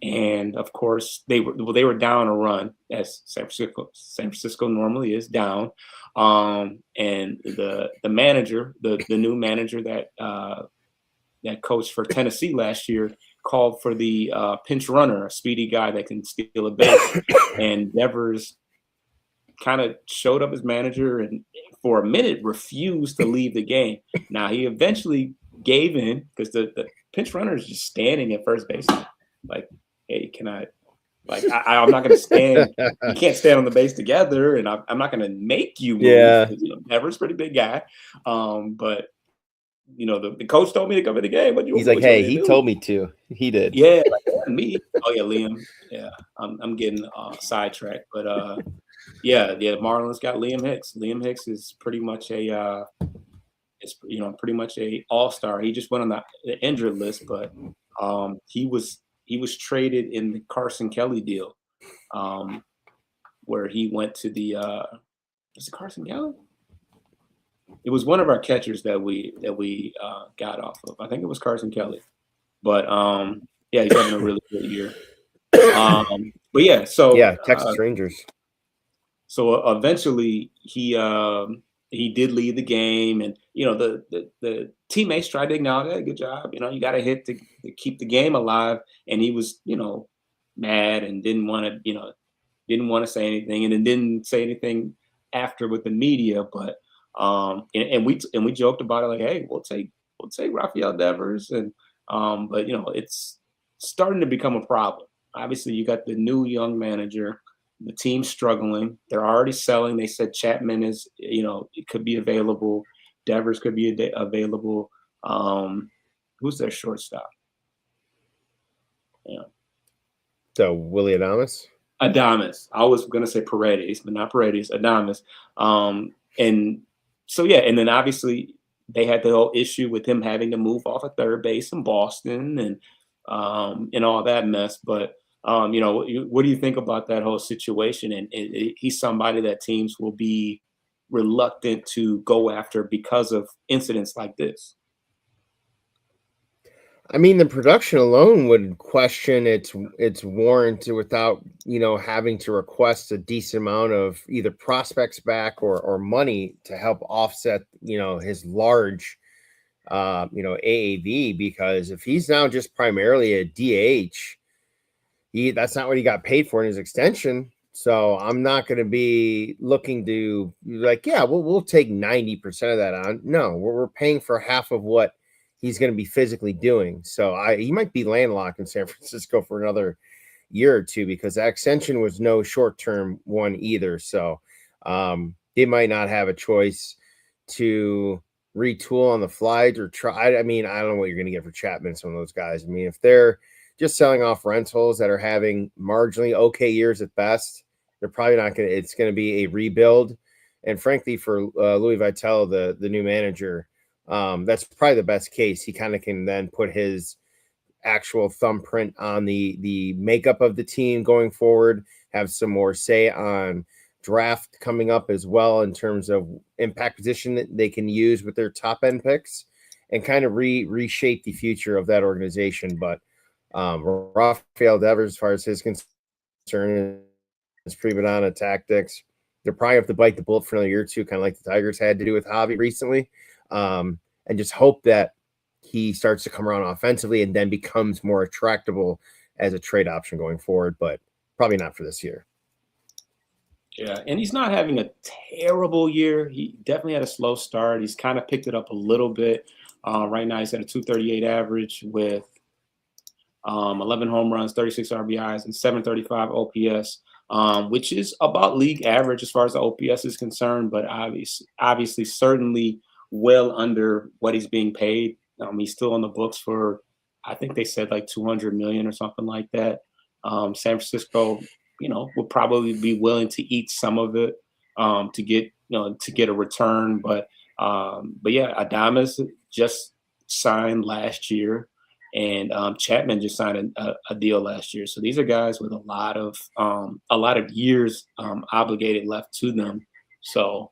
and of course they were down a run, as San Francisco normally is down, and the manager, the new manager that coached for Tennessee last year, called for the pinch runner, a speedy guy that can steal a base, and Devers kind of showed up as manager and for a minute refused to leave the game. Now he eventually gave in because the pinch runner is just standing at first base, like, hey, can I? Like, I'm not going to stand. You can't stand on the base together, and I'm not going to make you move. Yeah, Devers a pretty big guy, but the coach told me to come in the game. He's like, hey, he told me to. He did. Yeah, like, me. Oh yeah, Liam. Yeah, I'm getting sidetracked, but the Marlins got Liam Hicks. Liam Hicks is pretty much a all-star. He just went on the injured list, but he was traded in the Carson Kelly deal, where he went to the is it Carson Kelly? It was one of our catchers that we got off of. I think it was Carson Kelly, but he's having a really good year. Texas Rangers. So eventually he did lead the game, and the teammates tried to acknowledge, hey, good job. You got to hit to keep the game alive, and he was mad and didn't want to say anything, and then didn't say anything after with the media. But and we joked about it, like, hey, we'll take Rafael Devers, and but it's starting to become a problem. Obviously, you got the new young manager. The team's struggling. They're already selling. They said Chapman is, it could be available. Devers could be available. Who's their shortstop? Yeah. So Willy Adames? Adames. I was going to say Paredes, but not Paredes. Adames. And so, yeah. And then obviously they had the whole issue with him having to move off of third base in Boston and all that mess. But what do you think about that whole situation? And he's somebody that teams will be reluctant to go after because of incidents like this. I mean, the production alone would question its warrant without, having to request a decent amount of either prospects back or money to help offset, his large, AAV. Because if he's now just primarily a DH, that's not what he got paid for in his extension. So I'm not going to be looking to we'll take 90% of that on. No, we're paying for half of what he's going to be physically doing. So he might be landlocked in San Francisco for another year or two, because that extension was no short-term one either. So they might not have a choice to retool on the fly or try. I mean, I don't know what you're going to get for Chapman, some of those guys. I mean, if they're just selling off rentals that are having marginally okay years at best, they're probably not going to, it's going to be a rebuild. And frankly, for Louis Vitale, the new manager, that's probably the best case. He kind of can then put his actual thumbprint on the makeup of the team going forward, have some more say on draft coming up as well in terms of impact position that they can use with their top end picks, and kind of reshape the future of that organization. But Rafael Devers, as far as his concern, is prima donna tactics. They're probably have to bite the bullet for another year or two, kind of like the Tigers had to do with Javi recently, and just hope that he starts to come around offensively and then becomes more attractable as a trade option going forward, but probably not for this year. Yeah, and he's not having a terrible year. He definitely had a slow start. He's kind of picked it up a little bit. Right now he's at a 238 average with 11 home runs, 36 RBIs, and 735 OPS, which is about league average as far as the OPS is concerned, but obviously certainly well under what he's being paid. He's still on the books for, I think they said like $200 million or something like that. San Francisco, would probably be willing to eat some of it to get a return. But yeah, Adames just signed last year, and Chapman just signed a deal last year. So these are guys with a lot of years obligated left to them. So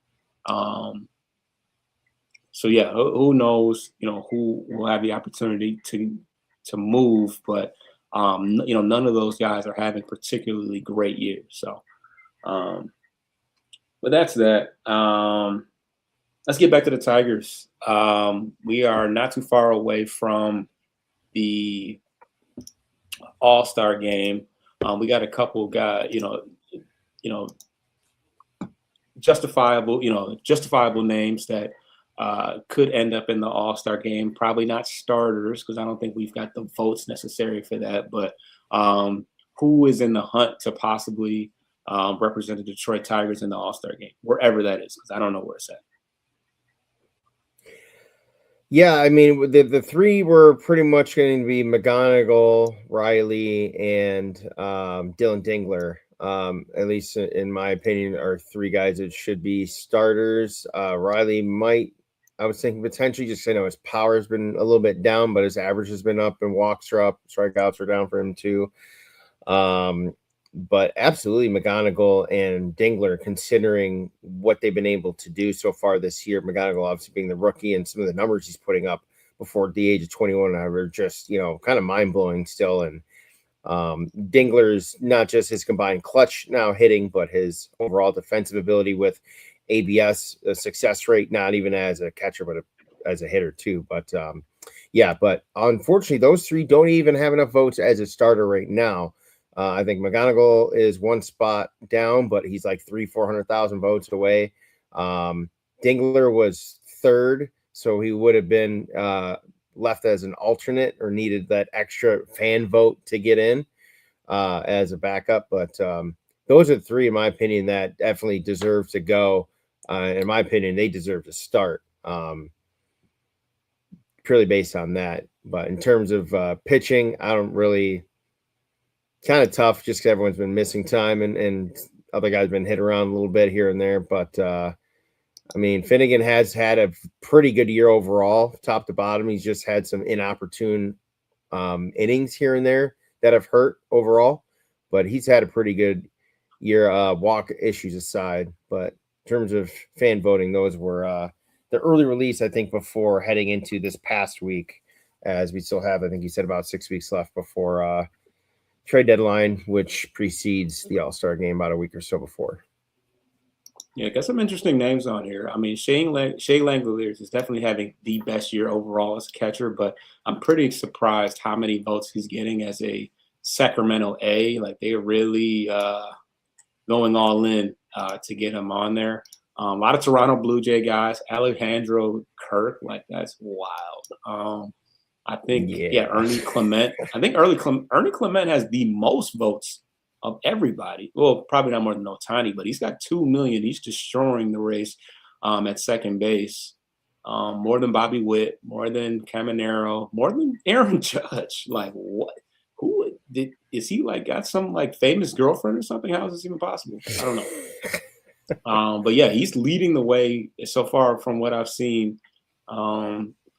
yeah, who knows? Who will have the opportunity to move, but none of those guys are having particularly great years. So, but that's that. Let's get back to the Tigers. We are not too far away from the All-Star game. We got a couple guys, justifiable names that could end up in the All-Star game. Probably not starters, because I don't think we've got the votes necessary for that. But who is in the hunt to possibly represent the Detroit Tigers in the All-Star game, wherever that is, because I don't know where it's at. Yeah, I mean, the three were pretty much going to be McGonigal, Riley, and Dylan Dingler. At least in my opinion, are three guys that should be starters. Riley might, I was thinking potentially, just his power has been a little bit down, but his average has been up and walks are up, strikeouts are down for him too. But absolutely McGonigal and Dingler, considering what they've been able to do so far this year. McGonigal obviously being the rookie, and some of the numbers he's putting up before the age of 21 are just, kind of mind-blowing still. And Dingler's not just his combined clutch now hitting, but his overall defensive ability with ABS, a success rate, not even as a catcher, but as a hitter too. But but unfortunately, those three don't even have enough votes as a starter right now. I think McGonigal is one spot down, but he's like 400,000 votes away. Dingler was third, so he would have been left as an alternate or needed that extra fan vote to get in as a backup. But those are three, in my opinion, that definitely deserve to go. In my opinion, they deserve to start purely based on that. But in terms of pitching, I don't really – kind of tough just because everyone's been missing time and other guys been hit around a little bit here and there. But, I mean, Finnegan has had a pretty good year overall, top to bottom. He's just had some inopportune innings here and there that have hurt overall. But he's had a pretty good year, walk issues aside. But in terms of fan voting, those were the early release, I think, before heading into this past week, as we still have, I think you said, about 6 weeks left before trade deadline, which precedes the All-Star game about a week or so before. Yeah, got some interesting names on here. I mean, Shea Langeliers is definitely having the best year overall as a catcher, but I'm pretty surprised how many votes he's getting as a Sacramento A. Like, they're really going all in to get him on there. A lot of Toronto Blue Jay guys. Alejandro Kirk, like, that's wild. I think, Ernie Clement. I think Ernie Clement has the most votes of everybody. Well, probably not more than Ohtani, but he's got 2 million. He's destroying the race at second base. More than Bobby Witt, more than Caminero, more than Aaron Judge. Like, what? Is he like got some like famous girlfriend or something? How is this even possible? I don't know. But yeah, he's leading the way so far from what I've seen.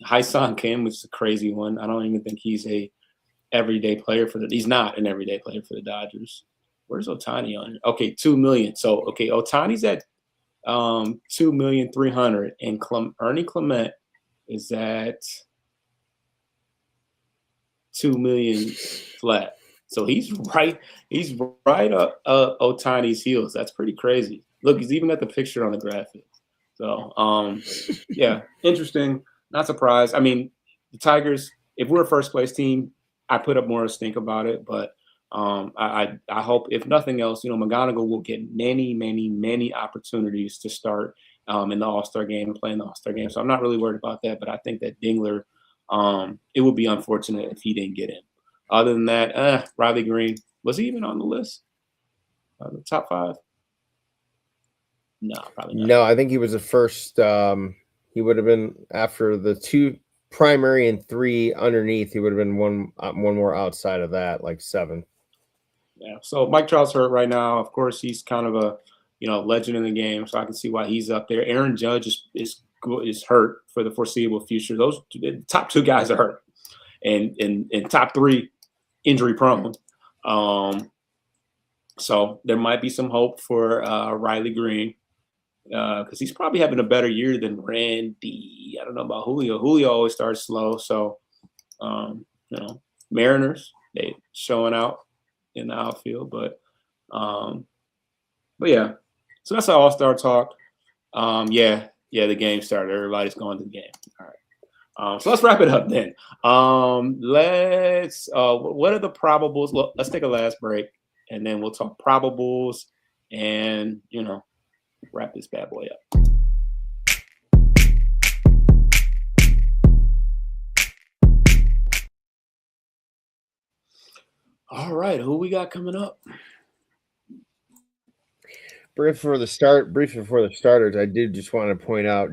Hyun Kim, which is a crazy one. I don't even think he's a everyday player he's not an everyday player for the Dodgers. Where's Ohtani on here? Okay, 2 million. So Ohtani's at 2,300,000, and Ernie Clement is at 2 million flat. So he's right up Ohtani's heels. That's pretty crazy. Look, he's even got the picture on the graphic. So yeah, interesting. Not surprised. I mean, the Tigers, if we're a first place team, I put up more of a stink about it. But I hope, if nothing else, McGonigal will get many, many, many opportunities to start in the All-Star game and play in the All-Star game. So I'm not really worried about that. But I think that Dingler, it would be unfortunate if he didn't get in. Other than that, Riley Green, was he even on the list? The top 5? No, probably not. No, I think he was the first. He would have been after the 2 primary and 3 underneath. He would have been one more outside of that, like 7. Yeah. So Mike Trout's hurt right now. Of course, he's kind of a legend in the game, so I can see why he's up there. Aaron Judge is hurt for the foreseeable future. Those top 2 guys are hurt, and top 3 injury prone. So there might be some hope for Riley Green. Because he's probably having a better year than Randy. I don't know about Julio. Julio always starts slow. So, Mariners, they showing out in the outfield. But yeah. So that's our All-Star talk. The game started. Everybody's going to the game. All right. So let's wrap it up then. What are the probables? Look, let's take a last break, and then we'll talk probables and, wrap this bad boy up. All right, who we got coming up? Briefly before the starters, I did just want to point out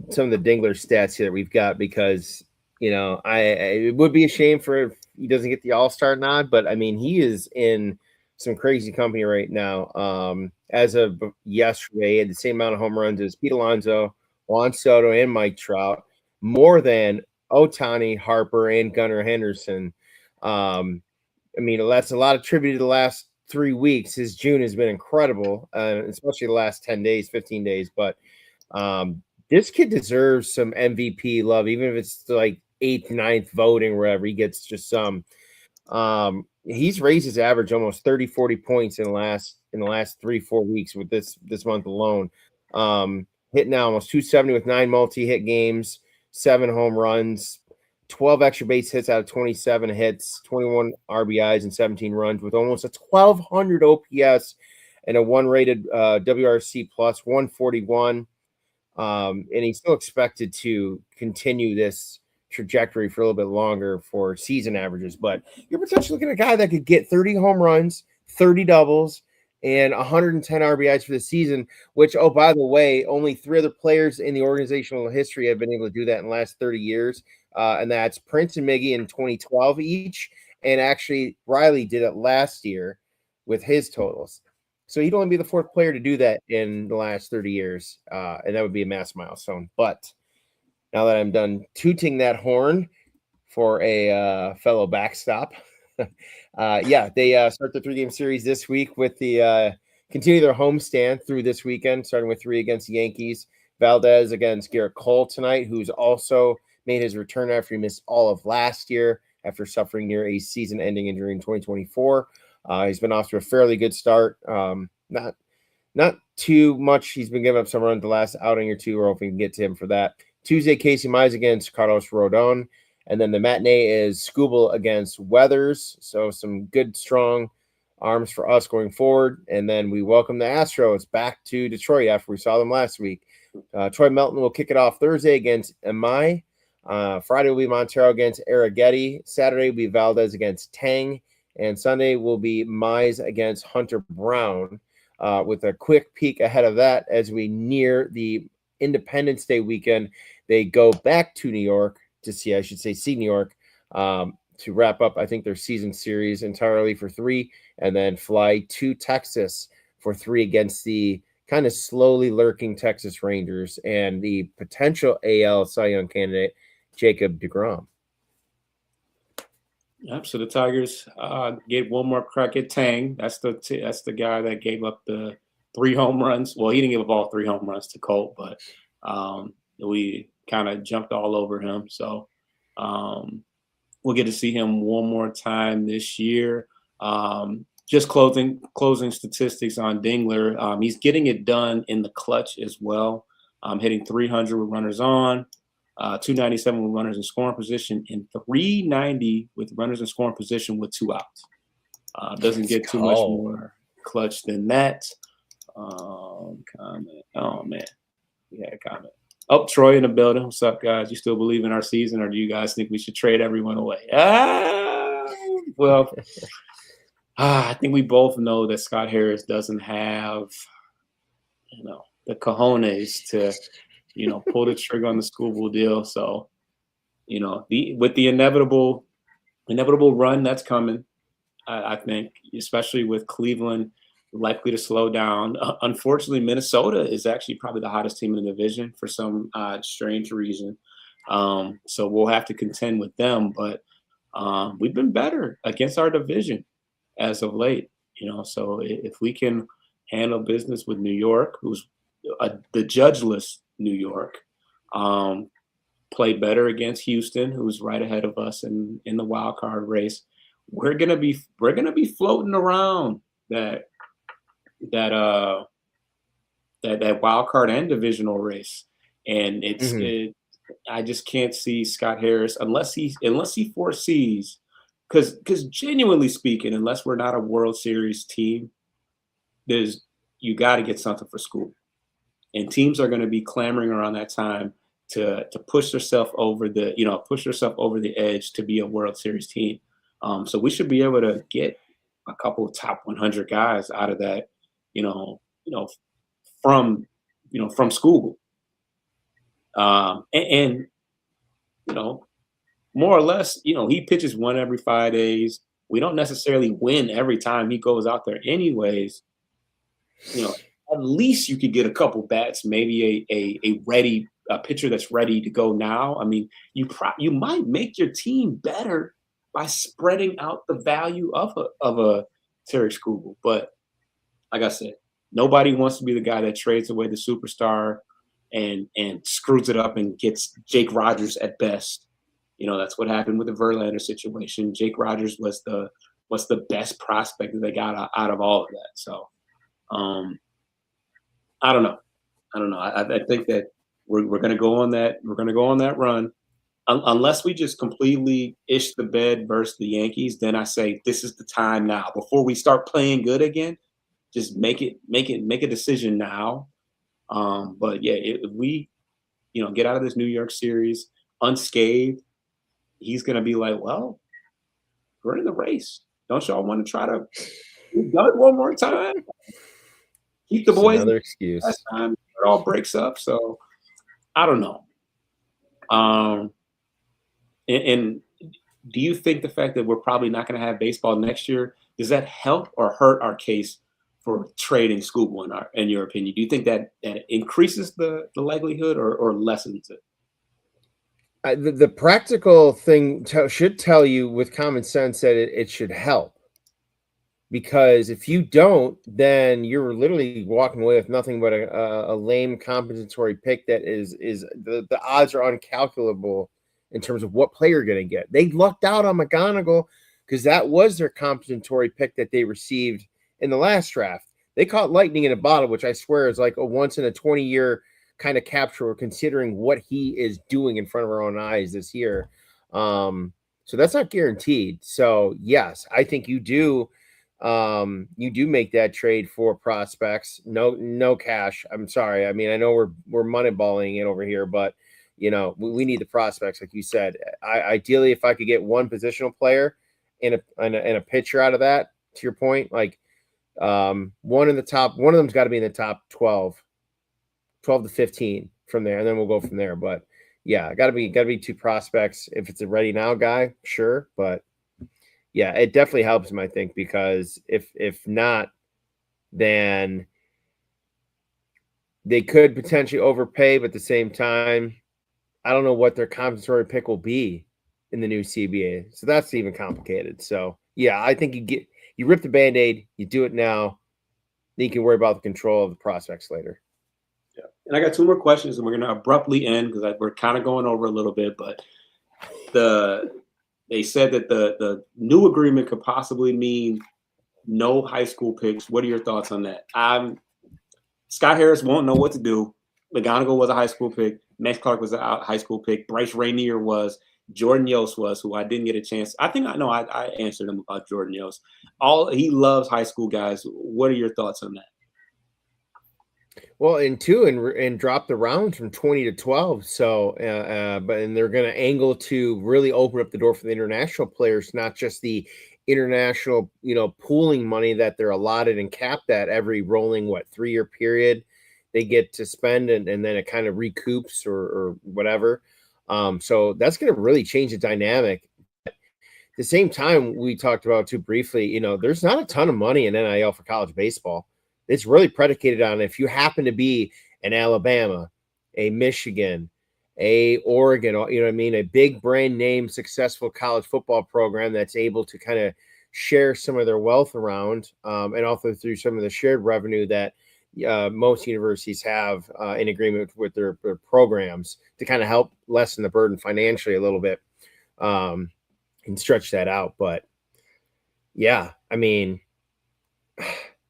some of the Dingler stats here that we've got, because it would be a shame if he doesn't get the All-Star nod, but I mean, he is in some crazy company right now. As of yesterday, he had the same amount of home runs as Pete Alonso, Juan Soto, and Mike Trout, more than Ohtani, Harper, and Gunnar Henderson. I mean, that's a lot attributed to the last 3 weeks. His June has been incredible, especially the last 10 days, 15 days. But this kid deserves some MVP love, even if it's like 8th, 9th voting, wherever he gets just some. He's raised his average almost 30, 40 points in the last 3-4 weeks with this month alone. Hitting now almost 270 with 9 multi-hit games, 7 home runs, 12 extra base hits out of 27 hits, 21 RBIs, and 17 runs with almost a 1,200 OPS and a one-rated WRC plus 141. And he's still expected to continue this trajectory for a little bit longer for season averages. But you're potentially looking at a guy that could get 30 home runs, 30 doubles, and 110 RBIs for the season, which, oh, by the way, only 3 other players in the organizational history have been able to do that in the last 30 years. And that's Prince and Miggy in 2012 each. And actually, Riley did it last year with his totals. So he'd only be the 4th player to do that in the last 30 years. And that would be a mass milestone. But now that I'm done tooting that horn for a fellow backstop, they start the 3-game series this week with the continue their homestand through this weekend, starting with 3 against the Yankees. Valdez against Garrett Cole tonight, who's also made his return after he missed all of last year after suffering near a season-ending injury in 2024. He's been off to a fairly good start. Not too much. He's been giving up some runs the last outing or two. We're hoping we can get to him for that. Tuesday, Casey Mize against Carlos Rodon. And then the matinee is Skubal against Weathers. So some good, strong arms for us going forward. And then we welcome the Astros back to Detroit after we saw them last week. Troy Melton will kick it off Thursday against Amai. Friday will be Montero against Arrighetti. Saturday will be Valdez against Tang. And Sunday will be Mize against Hunter Brown. With a quick peek ahead of that, as we near the Independence Day weekend, they go back to New York to see New York to wrap up, I think, their season series entirely for 3, and then fly to Texas for 3 against the kind of slowly lurking Texas Rangers and the potential AL Cy Young candidate, Jacob deGrom. Yep. So the Tigers get one more crack at Tang. That's the guy that gave up the 3 home runs. Well, he didn't give up all 3 home runs to Colt, but we kind of jumped all over him. So we'll get to see him one more time this year. Just closing statistics on Dingler. He's getting it done in the clutch as well. Hitting 300 with runners on. 297 with runners in scoring position, and 390 with runners in scoring position with 2 outs. Doesn't get too much more clutch than that. Comment. Oh, man. We had a comment. Oh, Troy in the building. What's up, guys? You still believe in our season, or do you guys think we should trade everyone away? Well, I think we both know that Scott Harris doesn't have, the cojones to – pull the trigger on the Skubal deal. So, with the inevitable run that's coming, I think, especially with Cleveland likely to slow down. Unfortunately, Minnesota is actually probably the hottest team in the division for some strange reason. So we'll have to contend with them. But we've been better against our division as of late. So if we can handle business with New York, who's the judgeless New York, play better against Houston, who's right ahead of us in the wild card race, we're gonna be floating around that wild card and divisional race, and I just can't see Scott Harris unless he foresees, because genuinely speaking, unless we're not a World Series team, you got to get something for school. And teams are going to be clamoring around that time to push themselves over the edge to be a World Series team. So we should be able to get a couple of top 100 guys out of that, from school. And more or less, he pitches 1 every 5 days. We don't necessarily win every time he goes out there anyways. At least you could get a couple bats, maybe a pitcher that's ready to go now. I mean, you might make your team better by spreading out the value of a Terry Skubal. But like I said, nobody wants to be the guy that trades away the superstar and screws it up and gets Jake Rogers at best. That's what happened with the Verlander situation. Jake Rogers was the best prospect that they got out of all of that. So I don't know. I think that we're going to go on that. We're going to go on that run, unless we just completely ish the bed versus the Yankees, then I say this is the time now before we start playing good again. Just make a decision now. But yeah, if we, get out of this New York series unscathed, he's gonna be like, well, we're in the race. Don't y'all want to try to do it one more time? Keep the Just boys another excuse. last time it all breaks up. So I don't know. And do you think the fact that we're probably not going to have baseball next year, does that help or hurt our case for trading Scoop in your opinion? Do you think that increases the likelihood or lessens it? The practical thing should tell you with common sense that it should help. Because if you don't, then you're literally walking away with nothing but a lame compensatory pick that is the odds are uncalculable in terms of what player you're going to get. They lucked out on McGonigal because that was their compensatory pick that they received in the last draft. They caught lightning in a bottle, which I swear is like a once in a 20-year kind of capture, considering what he is doing in front of our own eyes this year. So that's not guaranteed. So yes, I think you do make that trade for prospects. No cash. I'm sorry. I mean, I know we're moneyballing it over here, but we need the prospects, like you said. Ideally, if I could get one positional player and a pitcher out of that, to your point, like one of them's got to be in the top 12 to 15 from there, and then we'll go from there. But yeah, gotta be two prospects. If it's a ready now guy, sure, but yeah, it definitely helps him, I think, because if not, then they could potentially overpay, but at the same time, I don't know what their compensatory pick will be in the new CBA. So that's even complicated. So yeah, I think you rip the Band-Aid, you do it now, then you can worry about the control of the prospects later. Yeah. And I got two more questions, and we're going to abruptly end because we're kind of going over a little bit, but they said that the new agreement could possibly mean no high school picks. What are your thoughts on that? Scott Harris won't know what to do. McGonigal was a high school pick. Max Clark was a high school pick. Bryce Rainier was. Jordan Yost was, who I didn't get a chance. I think I answered him about Jordan Yost. He loves high school guys. What are your thoughts on that? Well, and drop the rounds from 20 to 12. So, and they're going to angle to really open up the door for the international players, not just the international, pooling money that they're allotted and capped at every rolling 3-year period they get to spend, and then it kind of recoups or whatever. So that's going to really change the dynamic. At the same time, we talked about too briefly, there's not a ton of money in NIL for college baseball. It's really predicated on if you happen to be an Alabama, a Michigan, a Oregon, a big brand name, successful college football program that's able to kind of share some of their wealth around, and also through some of the shared revenue that most universities have in agreement with their programs to kind of help lessen the burden financially a little bit, and stretch that out. But yeah, I mean,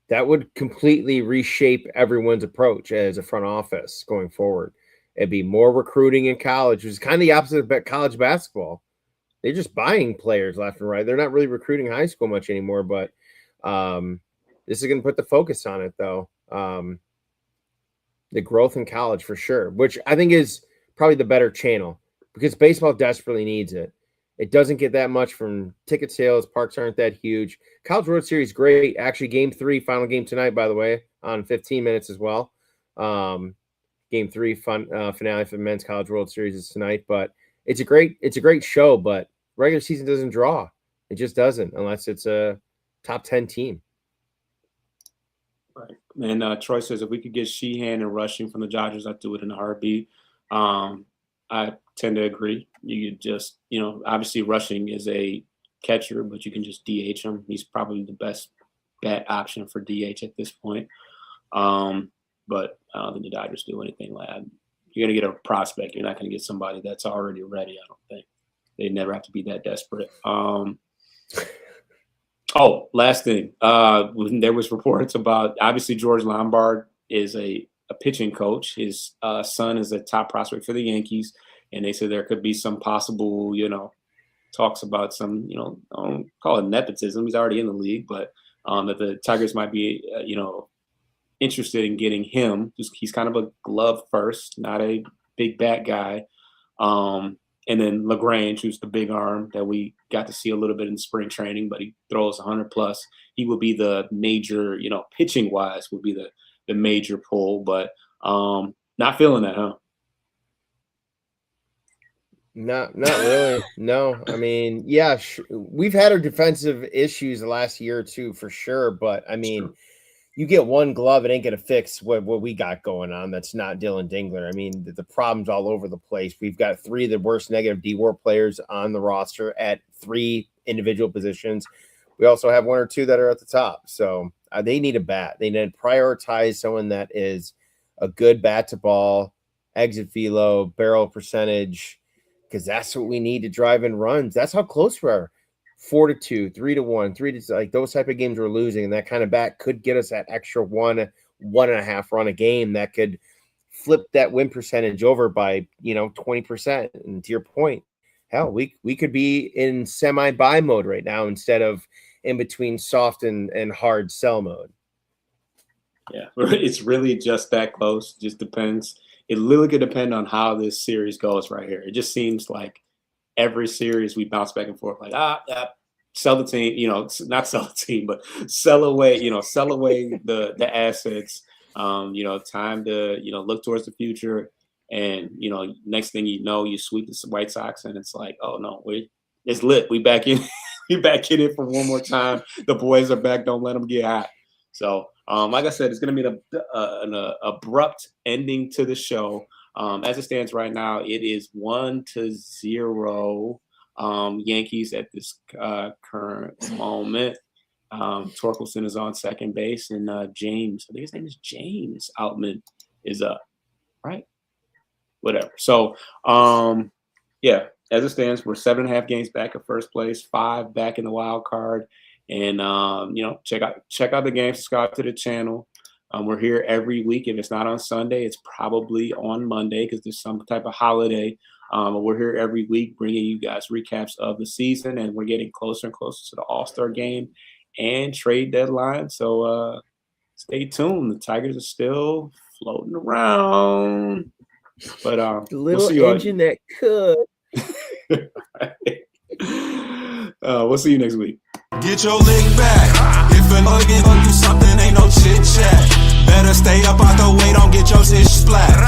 that would completely reshape everyone's approach as a front office going forward. It'd be more recruiting in college, which is kind of the opposite of college basketball. They're just buying players left and right. They're not really recruiting high school much anymore, but this is going to put the focus on it, though. The growth in college for sure, which I think is probably the better channel because baseball desperately needs it. It doesn't get that much from ticket sales. Parks aren't that huge. College World Series, great. Actually, Game 3, final game tonight, by the way, on 15 minutes as well. Game 3 finale for the Men's College World Series is tonight. But it's a great show, but regular season doesn't draw. It just doesn't unless it's a top 10 team. Right. And Troy says if we could get Sheehan and Rushing from the Dodgers, I'd do it in a heartbeat. I tend to agree. You could just, obviously Rushing is a catcher, but you can just DH him. He's probably the best bet option for DH at this point. But I don't think the Dodgers do anything like that. You're going to get a prospect. You're not going to get somebody that's already ready, I don't think. They never have to be that desperate. Last thing. There was reports about, obviously, George Lombard is a pitching coach. His son is a top prospect for the Yankees. and they said there could be some possible, talks about some, I don't call it nepotism. He's already in the league, but that the Tigers might be, interested in getting him. He's kind of a glove first, not a big bat guy. And then LaGrange, who's the big arm that we got to see a little bit in spring training, but he throws 100 plus. He would be the major, pitching wise would be the major pull, but not feeling that, huh? Not really. No, I mean, yeah, we've had our defensive issues the last year or two for sure, but I mean, you get one glove, it ain't gonna fix what we got going on. That's not Dylan Dingler. I mean, the problem's all over the place. We've got 3 of the worst negative D-WAR players on the roster at 3 individual positions. We also have 1 or 2 that are at the top. So they need a bat. They need to prioritize someone that is a good bat to ball, exit velo, barrel percentage, because that's what we need to drive in runs. That's how close we are. 4-2, 3-1, 3-2, like those type of games we're losing, and that kind of bat could get us that extra 1.5 run a game that could flip that win percentage over by 20%. And to your point, hell, we could be in semi-buy mode right now instead of in between soft and hard sell mode. Yeah, it's really just that close. Just depends. It literally could depend on how this series goes right here. It just seems like every series we bounce back and forth like, sell the team, not sell the team, but sell away the assets, time to, look towards the future. And, next thing you sweep the White Sox and it's like, oh no, it's lit. We back in, we back in it for one more time. The boys are back. Don't let them get hot. So, like I said, it's going to be an abrupt ending to the show. As it stands right now, it is 1-0 Yankees at this current moment. Torkelson is on second base, and James, I think his name is James Outman, is up, right? Whatever. So, yeah, as it stands, we're 7.5 games back at first place, 5 back in the wild card. And, check out the game, subscribe to the channel. We're here every week. If it's not on Sunday, it's probably on Monday because there's some type of holiday. We're here every week bringing you guys recaps of the season, and we're getting closer and closer to the All-Star game and trade deadline. So stay tuned. The Tigers are still floating around. But the little engine that could. We'll see you next week. Get your lick back. If a nugget owe you something, ain't no chit chat. Better stay up out the way, don't get your shit splat.